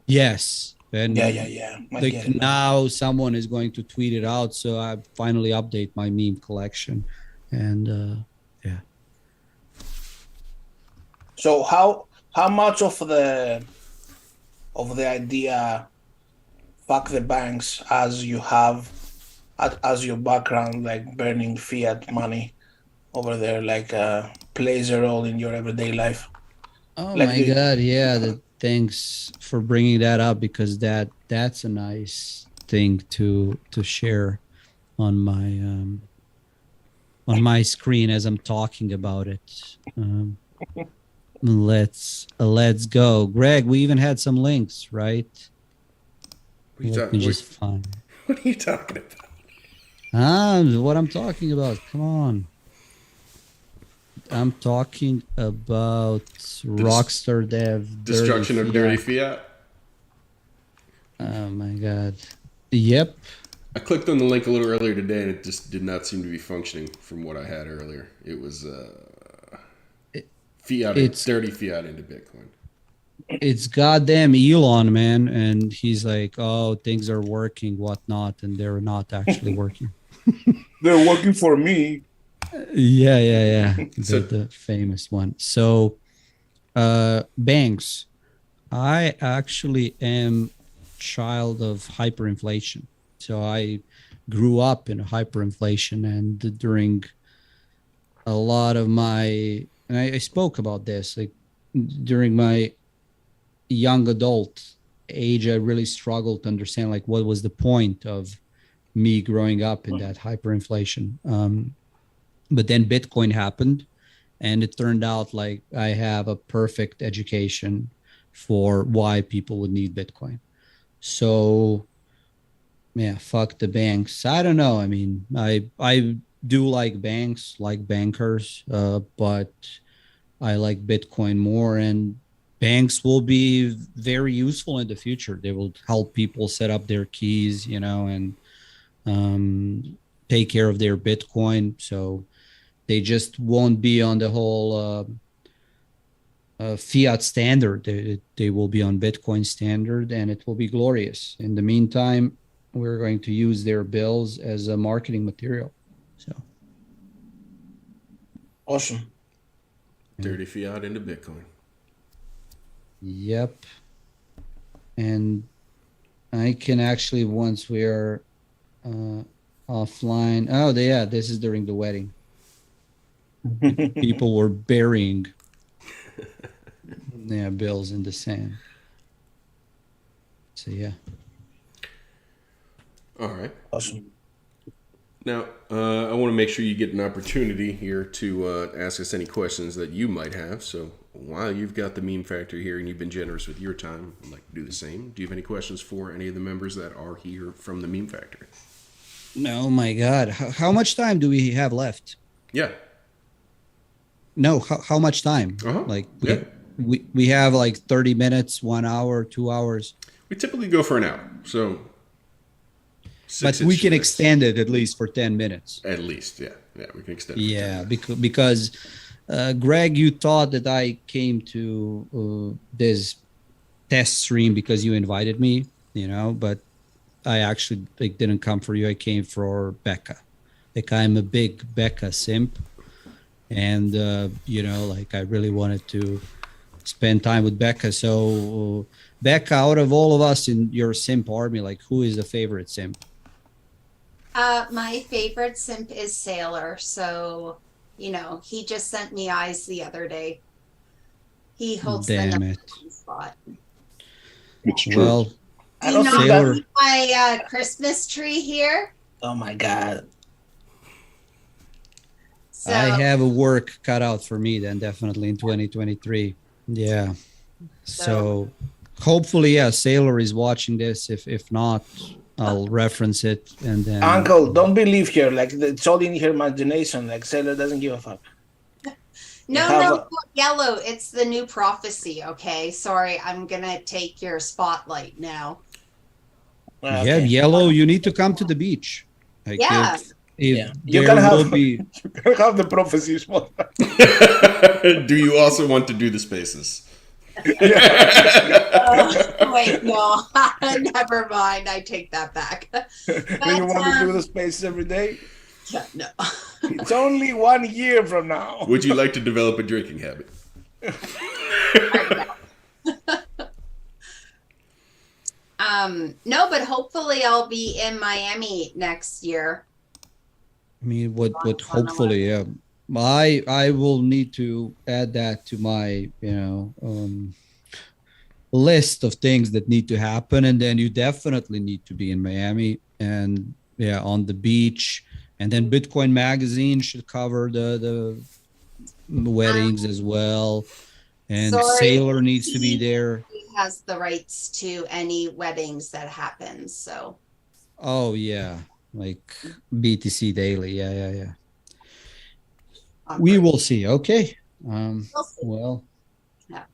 [SPEAKER 1] Yes. And
[SPEAKER 6] yeah.
[SPEAKER 1] Like now someone is going to tweet it out, so I finally update my meme collection. And yeah.
[SPEAKER 6] So how much of the idea fuck the banks as you have as your background, like burning fiat money over there, like plays a role in your everyday life?
[SPEAKER 1] Oh like my God, yeah. Thanks for bringing that up, because that's a nice thing to share on my screen as I'm talking about it. Let's go, Greg. We even had some links, right? Let me just find.
[SPEAKER 5] What are you talking about?
[SPEAKER 1] What I'm talking about. Come on. I'm talking about RockstarDev.
[SPEAKER 5] Destruction of Dirty Fiat.
[SPEAKER 1] Oh my god. Yep.
[SPEAKER 5] I clicked on the link a little earlier today, and it just did not seem to be functioning from what I had earlier. It was dirty fiat into Bitcoin.
[SPEAKER 1] It's goddamn Elon, man, and he's like, "Oh, things are working, whatnot," and they're not actually working.
[SPEAKER 6] They're working for me.
[SPEAKER 1] Yeah. The famous one. So, banks. I actually am child of hyperinflation. So I grew up in hyperinflation, and during a lot of my, and I spoke about this, like during my young adult age, I really struggled to understand like what was the point of me growing up in that hyperinflation. But then Bitcoin happened, and it turned out like I have a perfect education for why people would need Bitcoin. So yeah, fuck the banks. I don't know. I mean, I do like banks, like bankers, but I like Bitcoin more, and banks will be very useful in the future. They will help people set up their keys, and take care of their Bitcoin. So they just won't be on the whole fiat standard. They will be on Bitcoin standard, and it will be glorious. In the meantime, we're going to use their bills as a marketing material. So
[SPEAKER 6] awesome.
[SPEAKER 5] Dirty fiat into Bitcoin.
[SPEAKER 1] Yep. And I can actually, once we are offline. Oh, yeah, this is during the wedding. People were burying their bills in the sand. So yeah.
[SPEAKER 5] All right.
[SPEAKER 6] Awesome.
[SPEAKER 5] Now, I want to make sure you get an opportunity here to ask us any questions that you might have. So while you've got the Meme Factory here and you've been generous with your time, I'd like to do the same. Do you have any questions for any of the members that are here from the Meme Factory?
[SPEAKER 1] No, my God. How much time do we have left?
[SPEAKER 5] Yeah.
[SPEAKER 1] No, how much time?
[SPEAKER 5] Uh-huh.
[SPEAKER 1] Like
[SPEAKER 5] Yeah.
[SPEAKER 1] we have like 30 minutes, 1 hour, 2 hours.
[SPEAKER 5] We typically go for an hour. So
[SPEAKER 1] but we can extend it at least for 10 minutes.
[SPEAKER 5] At least, yeah. Yeah, we can extend it.
[SPEAKER 1] Yeah, because Greg, you thought that I came to this test stream because you invited me, but I actually didn't come for you. I came for Becca. I'm a big Becca simp. And, I really wanted to spend time with Becca. So, Becca, out of all of us in your simp army, who is the favorite simp?
[SPEAKER 4] My favorite simp is Sailor. So, he just sent me eyes the other day. He holds the number one spot.
[SPEAKER 6] It's true.
[SPEAKER 1] Well,
[SPEAKER 4] Sailor. My Christmas tree here.
[SPEAKER 6] Oh my God.
[SPEAKER 4] So,
[SPEAKER 1] I have a work cut out for me then, definitely in 2023. Yeah. So hopefully, Sailor is watching this. If not, I'll reference it and then.
[SPEAKER 6] Uncle, don't believe her. It's all in her imagination. Sailor doesn't give a fuck.
[SPEAKER 4] No, Yellow. It's the new prophecy. Okay, sorry, I'm gonna take your spotlight now.
[SPEAKER 6] Okay.
[SPEAKER 1] Yeah, Yellow, you need to come to the beach.
[SPEAKER 4] Yeah.
[SPEAKER 6] You can have the prophecy spotlight.
[SPEAKER 5] Do you also want to do the spaces?
[SPEAKER 4] Wait, no, never mind. I take that back.
[SPEAKER 6] Do you want to do the spaces every day?
[SPEAKER 4] Yeah, no.
[SPEAKER 6] It's only 1 year from now.
[SPEAKER 5] Would you like to develop a drinking habit?
[SPEAKER 4] No, but hopefully I'll be in Miami next year.
[SPEAKER 1] I mean, what hopefully, yeah. I will need to add that to my, list of things that need to happen. And then you definitely need to be in Miami and on the beach. And then Bitcoin Magazine should cover the weddings as well. and
[SPEAKER 4] Sorry,
[SPEAKER 1] Sailor needs to be there.
[SPEAKER 4] he has the rights to any weddings that happen. So
[SPEAKER 1] Oh yeah, like BTC Daily. Yeah. We will see. Okay.
[SPEAKER 4] We'll see.
[SPEAKER 1] Well,
[SPEAKER 4] Yeah.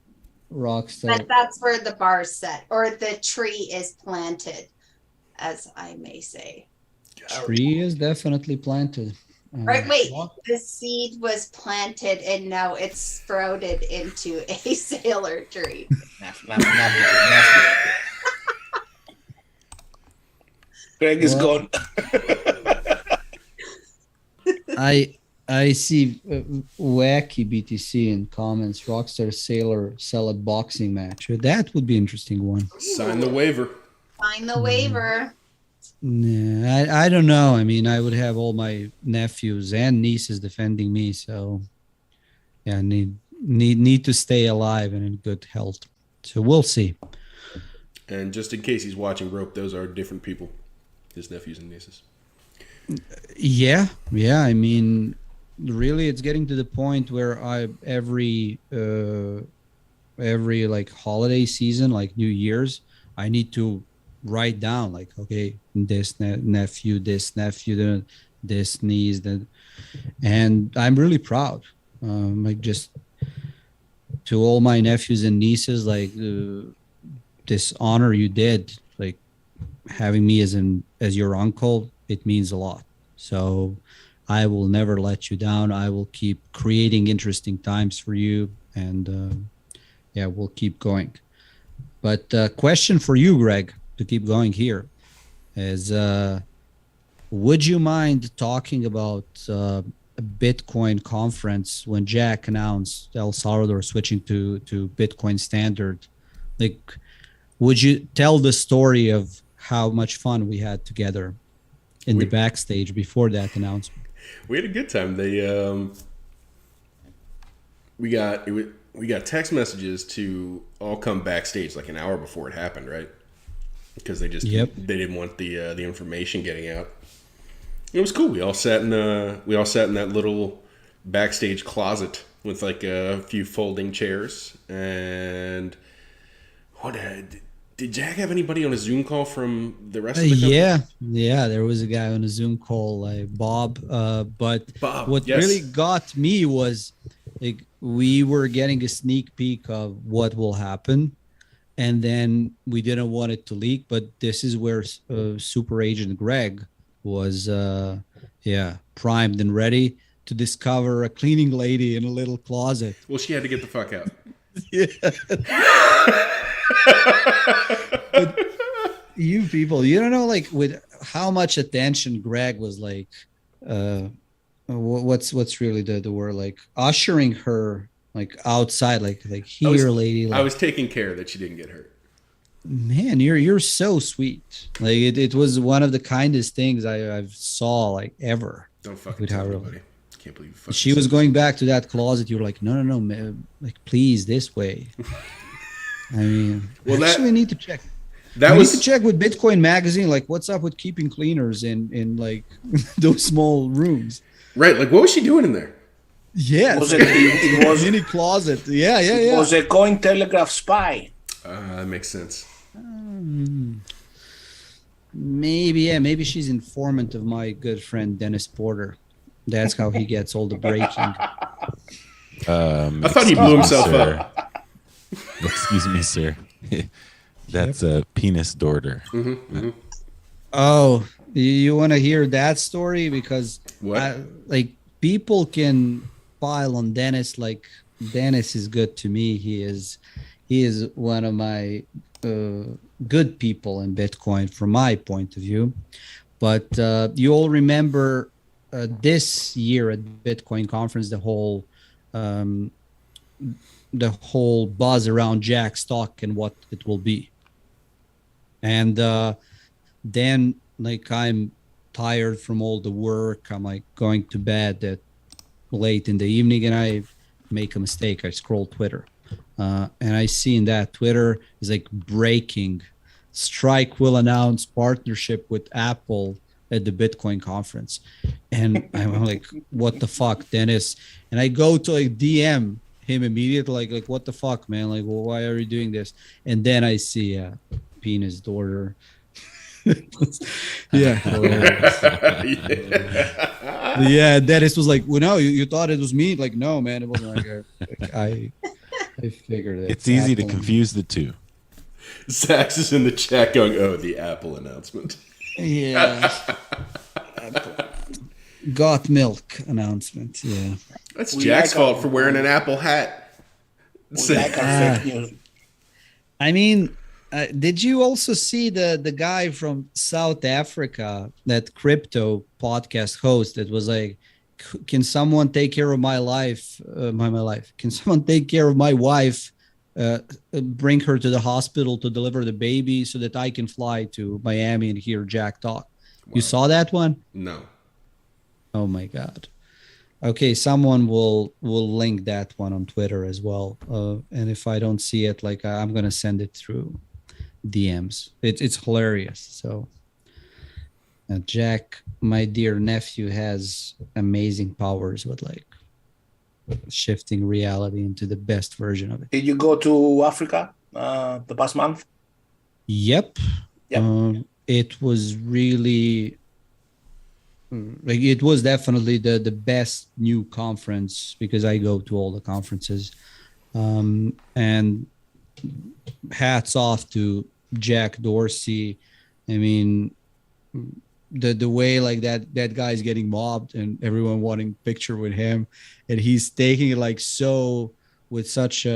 [SPEAKER 1] Rockstar.
[SPEAKER 4] But that's where the bar's set, or the tree is planted, as I may say.
[SPEAKER 1] Tree is definitely planted.
[SPEAKER 4] Right, wait, the seed was planted and now it's sprouted into a sailor tree.
[SPEAKER 6] Greg is gone.
[SPEAKER 1] I see wacky BTC in comments. Rockstar Sailor sell a boxing match. That would be an interesting one.
[SPEAKER 5] Sign the waiver.
[SPEAKER 4] Sign the waiver.
[SPEAKER 1] Nah, I don't know. I mean, I would have all my nephews and nieces defending me, so yeah, need to stay alive and in good health. So we'll see.
[SPEAKER 5] And just in case he's watching rope, those are different people, his nephews and nieces.
[SPEAKER 1] Yeah. I mean, really, it's getting to the point where every like holiday season, like New Year's, I need to write down like, okay, this nephew, this niece, that, and I'm really proud. Like, just to all my nephews and nieces, like this honor you did, like having me as your uncle, it means a lot. So I will never let you down. I will keep creating interesting times for you, and yeah, we'll keep going. But question for you, Greg, to keep going here is, would you mind talking about a Bitcoin conference when Jack announced El Salvador switching to Bitcoin standard? Like, would you tell the story of how much fun we had together in the backstage before that announcement?
[SPEAKER 5] We had a good time. We got text messages to all come backstage like an hour before it happened, right? Because they didn't want the information getting out. It was cool. We all sat in that little backstage closet with like a few folding chairs. And did Jack have anybody on a Zoom call from the rest of the company?
[SPEAKER 1] Yeah, there was a guy on a Zoom call, like Bob. But
[SPEAKER 5] Bob,
[SPEAKER 1] what really got me was, like, we were getting a sneak peek of what will happen, and then we didn't want it to leak. But this is where Super Agent Greg was, primed and ready to discover a cleaning lady in a little closet.
[SPEAKER 5] Well, she had to get the fuck out.
[SPEAKER 1] But you people, you don't know, like, with how much attention Greg was, like, what's really the word, like, ushering her, like, outside, like here, lady. Like,
[SPEAKER 5] I was taking care that she didn't get hurt.
[SPEAKER 1] Man, you're so sweet. Like, it was one of the kindest things I've saw, like, ever.
[SPEAKER 5] Don't fucking tell anybody. Can't believe you fucking
[SPEAKER 1] she was going back to that closet. You were like, no, man, like, please, this way. I mean, well, actually, need to check. Need to check with Bitcoin Magazine, like, what's up with keeping cleaners in like those small rooms.
[SPEAKER 5] Right, like, what was she doing in there?
[SPEAKER 1] Yeah,
[SPEAKER 6] it was
[SPEAKER 1] in a closet. Yeah.
[SPEAKER 6] It was a Cointelegraph spy.
[SPEAKER 5] That makes sense.
[SPEAKER 1] Maybe she's informant of my good friend Dennis Porter. That's how he gets all the breaking.
[SPEAKER 5] I thought he blew himself up.
[SPEAKER 2] Excuse me, sir. That's a penis daughter.
[SPEAKER 5] Mm-hmm.
[SPEAKER 1] Oh, you want to hear that story? Because like, people can pile on Dennis. Like, Dennis is good to me. He is one of my good people in Bitcoin from my point of view. But you all remember this year at Bitcoin conference, the whole buzz around Jack's stock and what it will be. And then, like, I'm tired from all the work. I'm like going to bed at late in the evening, and I make a mistake. I scroll Twitter, and I see in that Twitter is like breaking: Strike will announce partnership with Apple at the Bitcoin conference. And I'm like, what the fuck, Dennis? And I go to, like, DM him immediately, like what the fuck, man? Like, well, why are you doing this? And then I see penis daughter. Yeah, hilarious. Yeah, Dennis was like, well, no, you thought it was me. Like, no, man, it wasn't like I figured it.
[SPEAKER 2] It's easy to
[SPEAKER 1] Apple.
[SPEAKER 2] confuse the two.
[SPEAKER 5] Sax is in the chat going, "Oh, the Apple announcement."
[SPEAKER 1] Yeah. Got milk announcement. Yeah.
[SPEAKER 5] That's
[SPEAKER 6] We
[SPEAKER 5] Jack's
[SPEAKER 6] like
[SPEAKER 5] fault
[SPEAKER 6] our-
[SPEAKER 5] for wearing an Apple hat.
[SPEAKER 6] We like our fake news.
[SPEAKER 1] I mean, did you also see the guy from South Africa, that crypto podcast host that was like, can someone take care of my life? My life. Can someone take care of my wife? Bring her to the hospital to deliver the baby so that I can fly to Miami and hear Jack talk. Wow. You saw that one?
[SPEAKER 5] No.
[SPEAKER 1] Oh my God. Okay, someone will link that one on Twitter as well. And if I don't see it, like I'm gonna send it through DMs. It's hilarious. So Jack, my dear nephew, has amazing powers with like shifting reality into the best version of it.
[SPEAKER 6] Did you go to Africa the past month?
[SPEAKER 1] Yep. It was really like, it was definitely the best new conference, because I go to all the conferences, and hats off to Jack Dorsey. I mean, the way like that guy's getting mobbed and everyone wanting picture with him, and he's taking it like so with such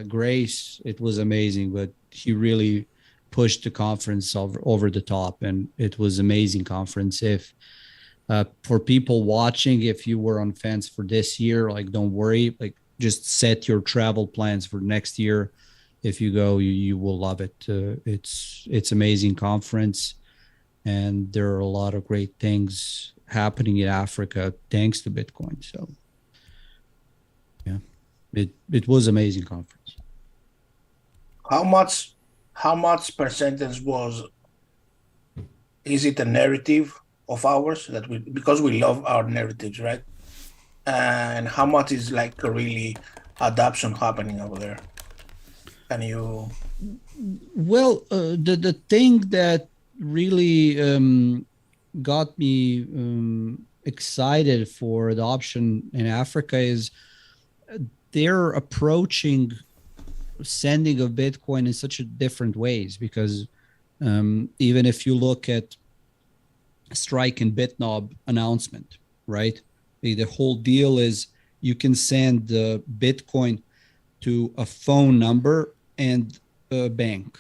[SPEAKER 1] grace. It was amazing, but he really pushed the conference over the top, and it was amazing conference. If for people watching, if you were on fence for this year, like don't worry, like just set your travel plans for next year. If you go, you will love it. It's amazing conference, and there are a lot of great things happening in Africa thanks to Bitcoin. So yeah, it was amazing conference.
[SPEAKER 6] How much percentage is it a narrative of ours that because we love our narratives, right? And how much is like a really adoption happening over there? Can you?
[SPEAKER 1] Well, the thing that really got me excited for adoption in Africa is they're approaching sending of Bitcoin in such a different ways, because even if you look at Strike and Bitnob announcement, right? The whole deal is you can send the Bitcoin to a phone number and a bank.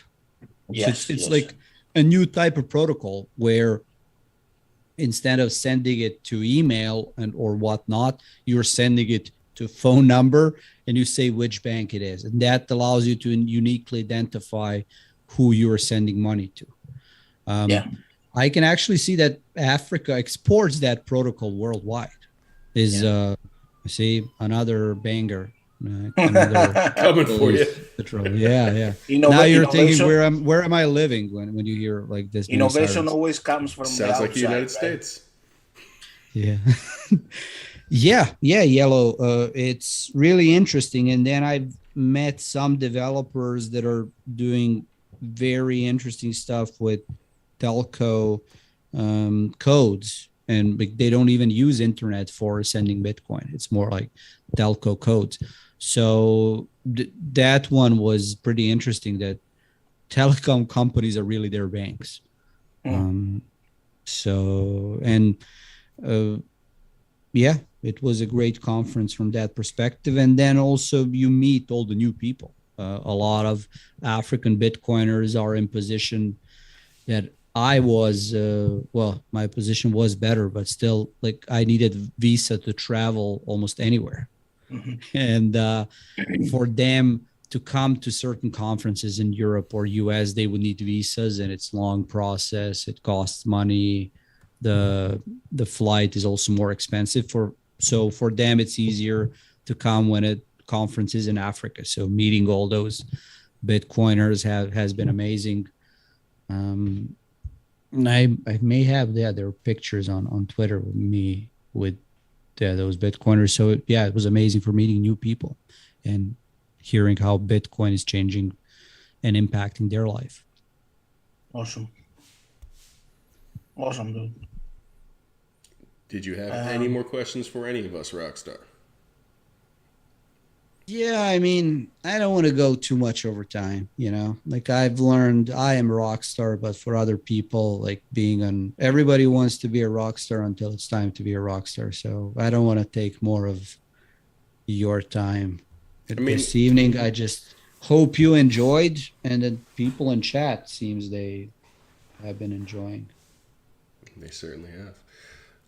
[SPEAKER 6] Yes,
[SPEAKER 1] so it's like a new type of protocol where instead of sending it to email and or whatnot, you're sending it to phone number and you say which bank it is, and that allows you to uniquely identify who you are sending money to. I can actually see that Africa exports that protocol worldwide. See another banger.
[SPEAKER 5] Coming for you.
[SPEAKER 1] Yeah. Now you're thinking, where am I living when you hear like this?
[SPEAKER 6] Innovation always comes from
[SPEAKER 5] Sounds
[SPEAKER 6] the outside,
[SPEAKER 5] like the United
[SPEAKER 6] right?
[SPEAKER 5] States.
[SPEAKER 1] Yeah. yeah, Yellow. It's really interesting. And then I've met some developers that are doing very interesting stuff with telco codes, and they don't even use internet for sending Bitcoin. It's more like telco codes. So that one was pretty interesting, that telecom companies are really their banks. Yeah, it was a great conference from that perspective. And then also you meet all the new people. A lot of African Bitcoiners are in position that I was, my position was better, but still, like, I needed visa to travel almost anywhere. And for them to come to certain conferences in Europe or US, they would need visas, and it's long process. It costs money. The flight is also more expensive. So for them, it's easier to come when a conference is in Africa. So meeting all those Bitcoiners has been amazing. I may have there are pictures on Twitter with me with those Bitcoiners. So it was amazing for meeting new people and hearing how Bitcoin is changing and impacting their life.
[SPEAKER 6] Awesome, dude.
[SPEAKER 5] Did you have any more questions for any of us, Rockstar?
[SPEAKER 1] Yeah, I mean, I don't want to go too much over time, Like I've learned I am a rock star, but for other people, like everybody wants to be a rock star until it's time to be a rock star. So I don't want to take more of your time this evening. I just hope you enjoyed, and that people in chat seems they have been enjoying.
[SPEAKER 5] They certainly have.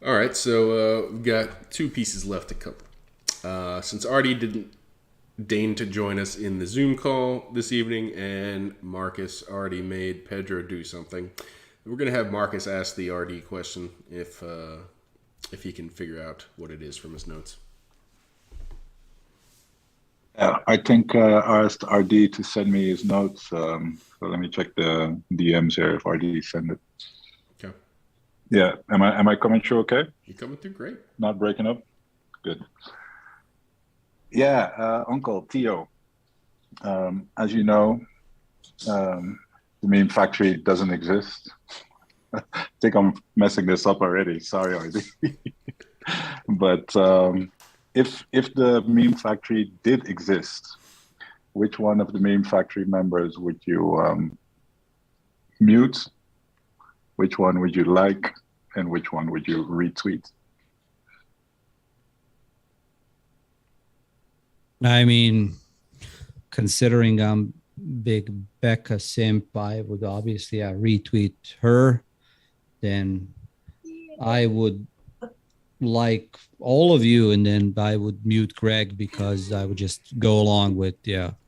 [SPEAKER 5] All right, so we've got 2 pieces left to cover. Since Artie didn't deign to join us in the Zoom call this evening, and Marcus already made Pedro do something, we're going to have Marcus ask the RD question if he can figure out what it is from his notes.
[SPEAKER 7] I think I asked RD to send me his notes. So let me check the DMs here if RD send it.
[SPEAKER 5] Okay.
[SPEAKER 7] Yeah. Am I coming through okay?
[SPEAKER 5] You're coming through great.
[SPEAKER 7] Not breaking up? Good. Yeah, Uncle Theo. As you know, the meme factory doesn't exist. I think I'm messing this up already. Sorry, RD. But if the meme factory did exist, which one of the meme factory members would you mute? Which one would you like? And which one would you retweet?
[SPEAKER 1] I mean, considering I'm big Becca simp, I would obviously retweet her. Then I would like all of you, and then I would mute Greg because I would just go along with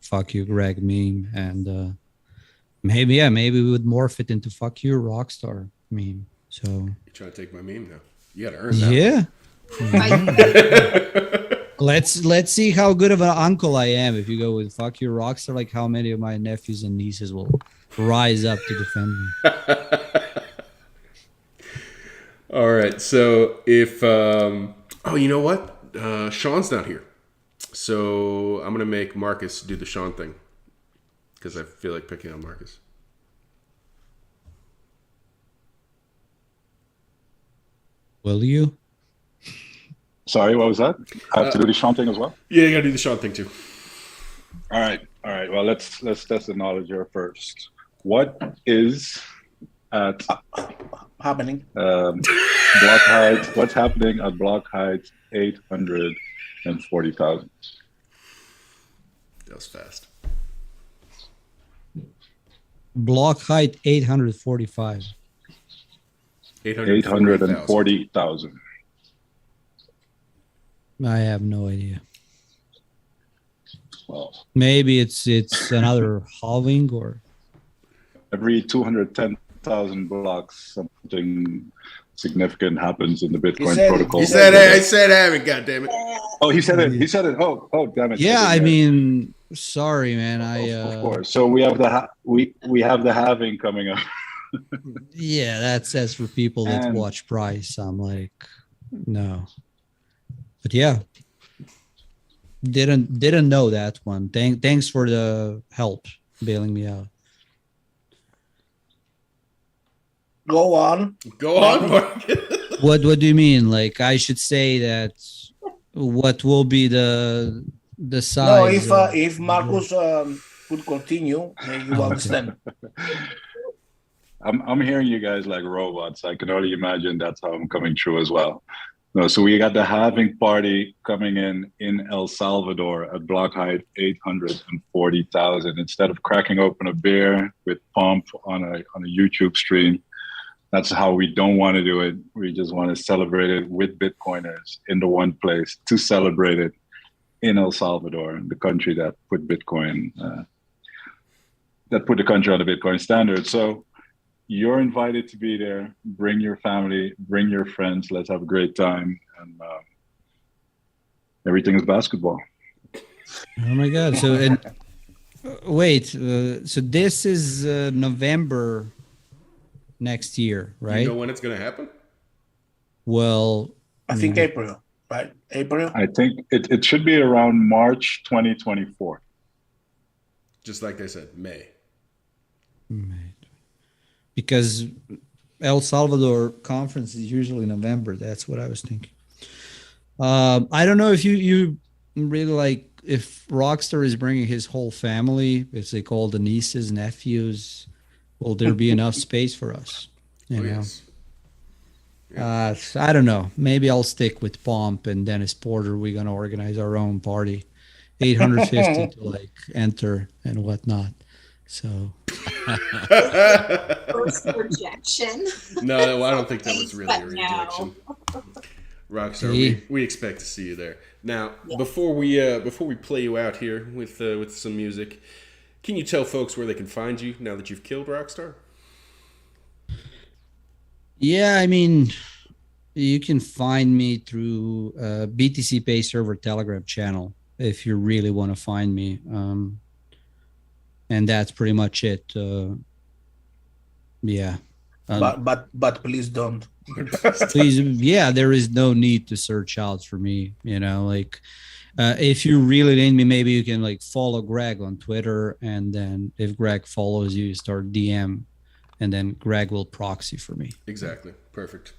[SPEAKER 1] fuck you Greg meme, and maybe we would morph it into fuck you Rockstar meme. So
[SPEAKER 5] you're trying to take my meme now. You gotta earn that.
[SPEAKER 1] Yeah. Let's see how good of an uncle I am if you go with fuck you Rockstar. Like how many of my nephews and nieces will rise up to defend me.
[SPEAKER 5] All right, so if you know what, Sean's not here, so I'm gonna make Marcus do the Sean thing because I feel like picking on Marcus.
[SPEAKER 1] Will you?
[SPEAKER 7] Sorry, what was that? I have to do the Sean thing as well?
[SPEAKER 5] Yeah, you gotta do the Sean thing too.
[SPEAKER 7] All right. Well, let's test the knowledge here first. What is at
[SPEAKER 6] happening?
[SPEAKER 7] Block height. What's happening at block height 840,000?
[SPEAKER 5] That was fast.
[SPEAKER 1] Block height 845.
[SPEAKER 7] 840,000.
[SPEAKER 1] I have no idea.
[SPEAKER 7] Well,
[SPEAKER 1] maybe it's another halving, or
[SPEAKER 7] every 210,000 blocks, something significant happens in the Bitcoin protocol.
[SPEAKER 5] He said, "I said, having, goddammit."
[SPEAKER 7] Oh, he said it. He said it. Oh, damn it.
[SPEAKER 1] Yeah, I mean, sorry, man.
[SPEAKER 7] Of course. So we have we have the halving coming up.
[SPEAKER 1] Yeah, that's for people that watch price. I'm like, no. But yeah, didn't know that one. Thanks for the help bailing me out.
[SPEAKER 6] Go on.
[SPEAKER 1] What do you mean? Like I should say that? What will be the size?
[SPEAKER 6] No, if Marcus would continue, you understand.
[SPEAKER 7] I'm hearing you guys like robots. I can only imagine that's how I'm coming through as well. No, so we got the halving party coming in El Salvador at block height 840,000. Instead of cracking open a beer with pomp on a YouTube stream, that's how we don't want to do it. We just want to celebrate it with Bitcoiners in the one place to celebrate it in El Salvador, the country that put Bitcoin, that put the country on the Bitcoin standard. So you're invited to be there. Bring your family, bring your friends. Let's have a great time. And everything is basketball.
[SPEAKER 1] Oh my God. So wait, so this is November next year, right?
[SPEAKER 5] You know when it's going to happen?
[SPEAKER 1] Well,
[SPEAKER 6] I think April. right? April.
[SPEAKER 7] I think it should be around March 2024.
[SPEAKER 5] Just like they said, May.
[SPEAKER 3] Because El Salvador conference is usually November. That's what I was thinking. I don't know if you really like if Rockstar is bringing his whole family, if they call the nieces, nephews, will there be enough space for us? You know?
[SPEAKER 5] Yes.
[SPEAKER 3] I don't know. Maybe I'll stick with Pomp and Dennis Porter. We're gonna organize our own party, 850 to like enter and whatnot. So
[SPEAKER 4] First rejection.
[SPEAKER 5] No, I don't think that was really a
[SPEAKER 4] But no.
[SPEAKER 5] rejection. Rockstar, we expect to see you there. Now, before we play you out here with some music, can you tell folks where they can find you now that you've killed Rockstar?
[SPEAKER 3] yeah, I mean, you can find me through BTC Pay Server Telegram channel if you really want to find me. And that's pretty much it. Yeah.
[SPEAKER 6] But please don't.
[SPEAKER 3] Please, yeah, there is no need to search out for me. You know, like if you really need me, maybe you can like follow Greg on Twitter, and then if Greg follows you, you start DM, and then Greg will proxy for me.
[SPEAKER 5] Exactly. Perfect.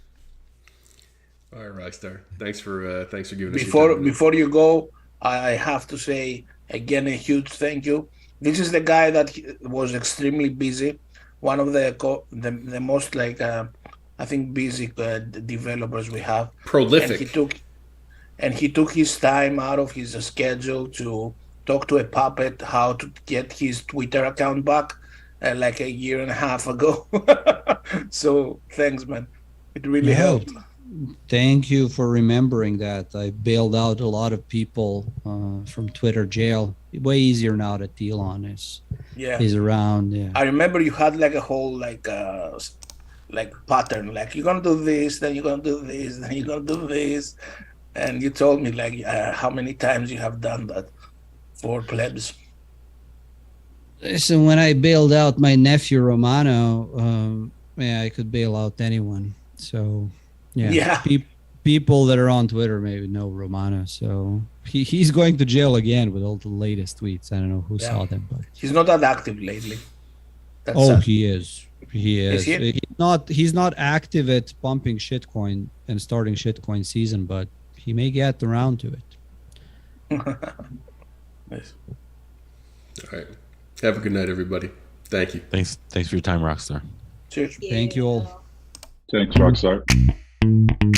[SPEAKER 5] All right, Rockstar. Thanks for giving us
[SPEAKER 6] Before you go, I have to say again a huge thank you. This is the guy that was extremely busy, one of the most like I think busy developers we have.
[SPEAKER 5] Prolific.
[SPEAKER 6] And he took his time out of his schedule to talk to a puppet how to get his Twitter account back like a year and a half ago. So thanks, man. It really helped.
[SPEAKER 3] Thank you for remembering that. I bailed out a lot of people from Twitter jail. Way easier now that Elon is around. Yeah.
[SPEAKER 6] I remember you had like a whole like pattern. Like you're gonna do this, then you're gonna do this, then you're gonna do this, and you told me like how many times you have done that for plebs.
[SPEAKER 3] Listen, when I bailed out my nephew Romano, I could bail out anyone. So, people that are on Twitter maybe know Romano. So he's going to jail again with all the latest tweets. I don't know who saw them, but
[SPEAKER 6] he's not that active lately.
[SPEAKER 3] He is. He is. He's not active at pumping shitcoin and starting shitcoin season, but he may get around to it.
[SPEAKER 5] Nice. All right. Have a good night, everybody. Thank you.
[SPEAKER 2] Thanks for your time, Rockstar.
[SPEAKER 6] Cheers.
[SPEAKER 3] Thank you all.
[SPEAKER 7] Thanks, Rockstar.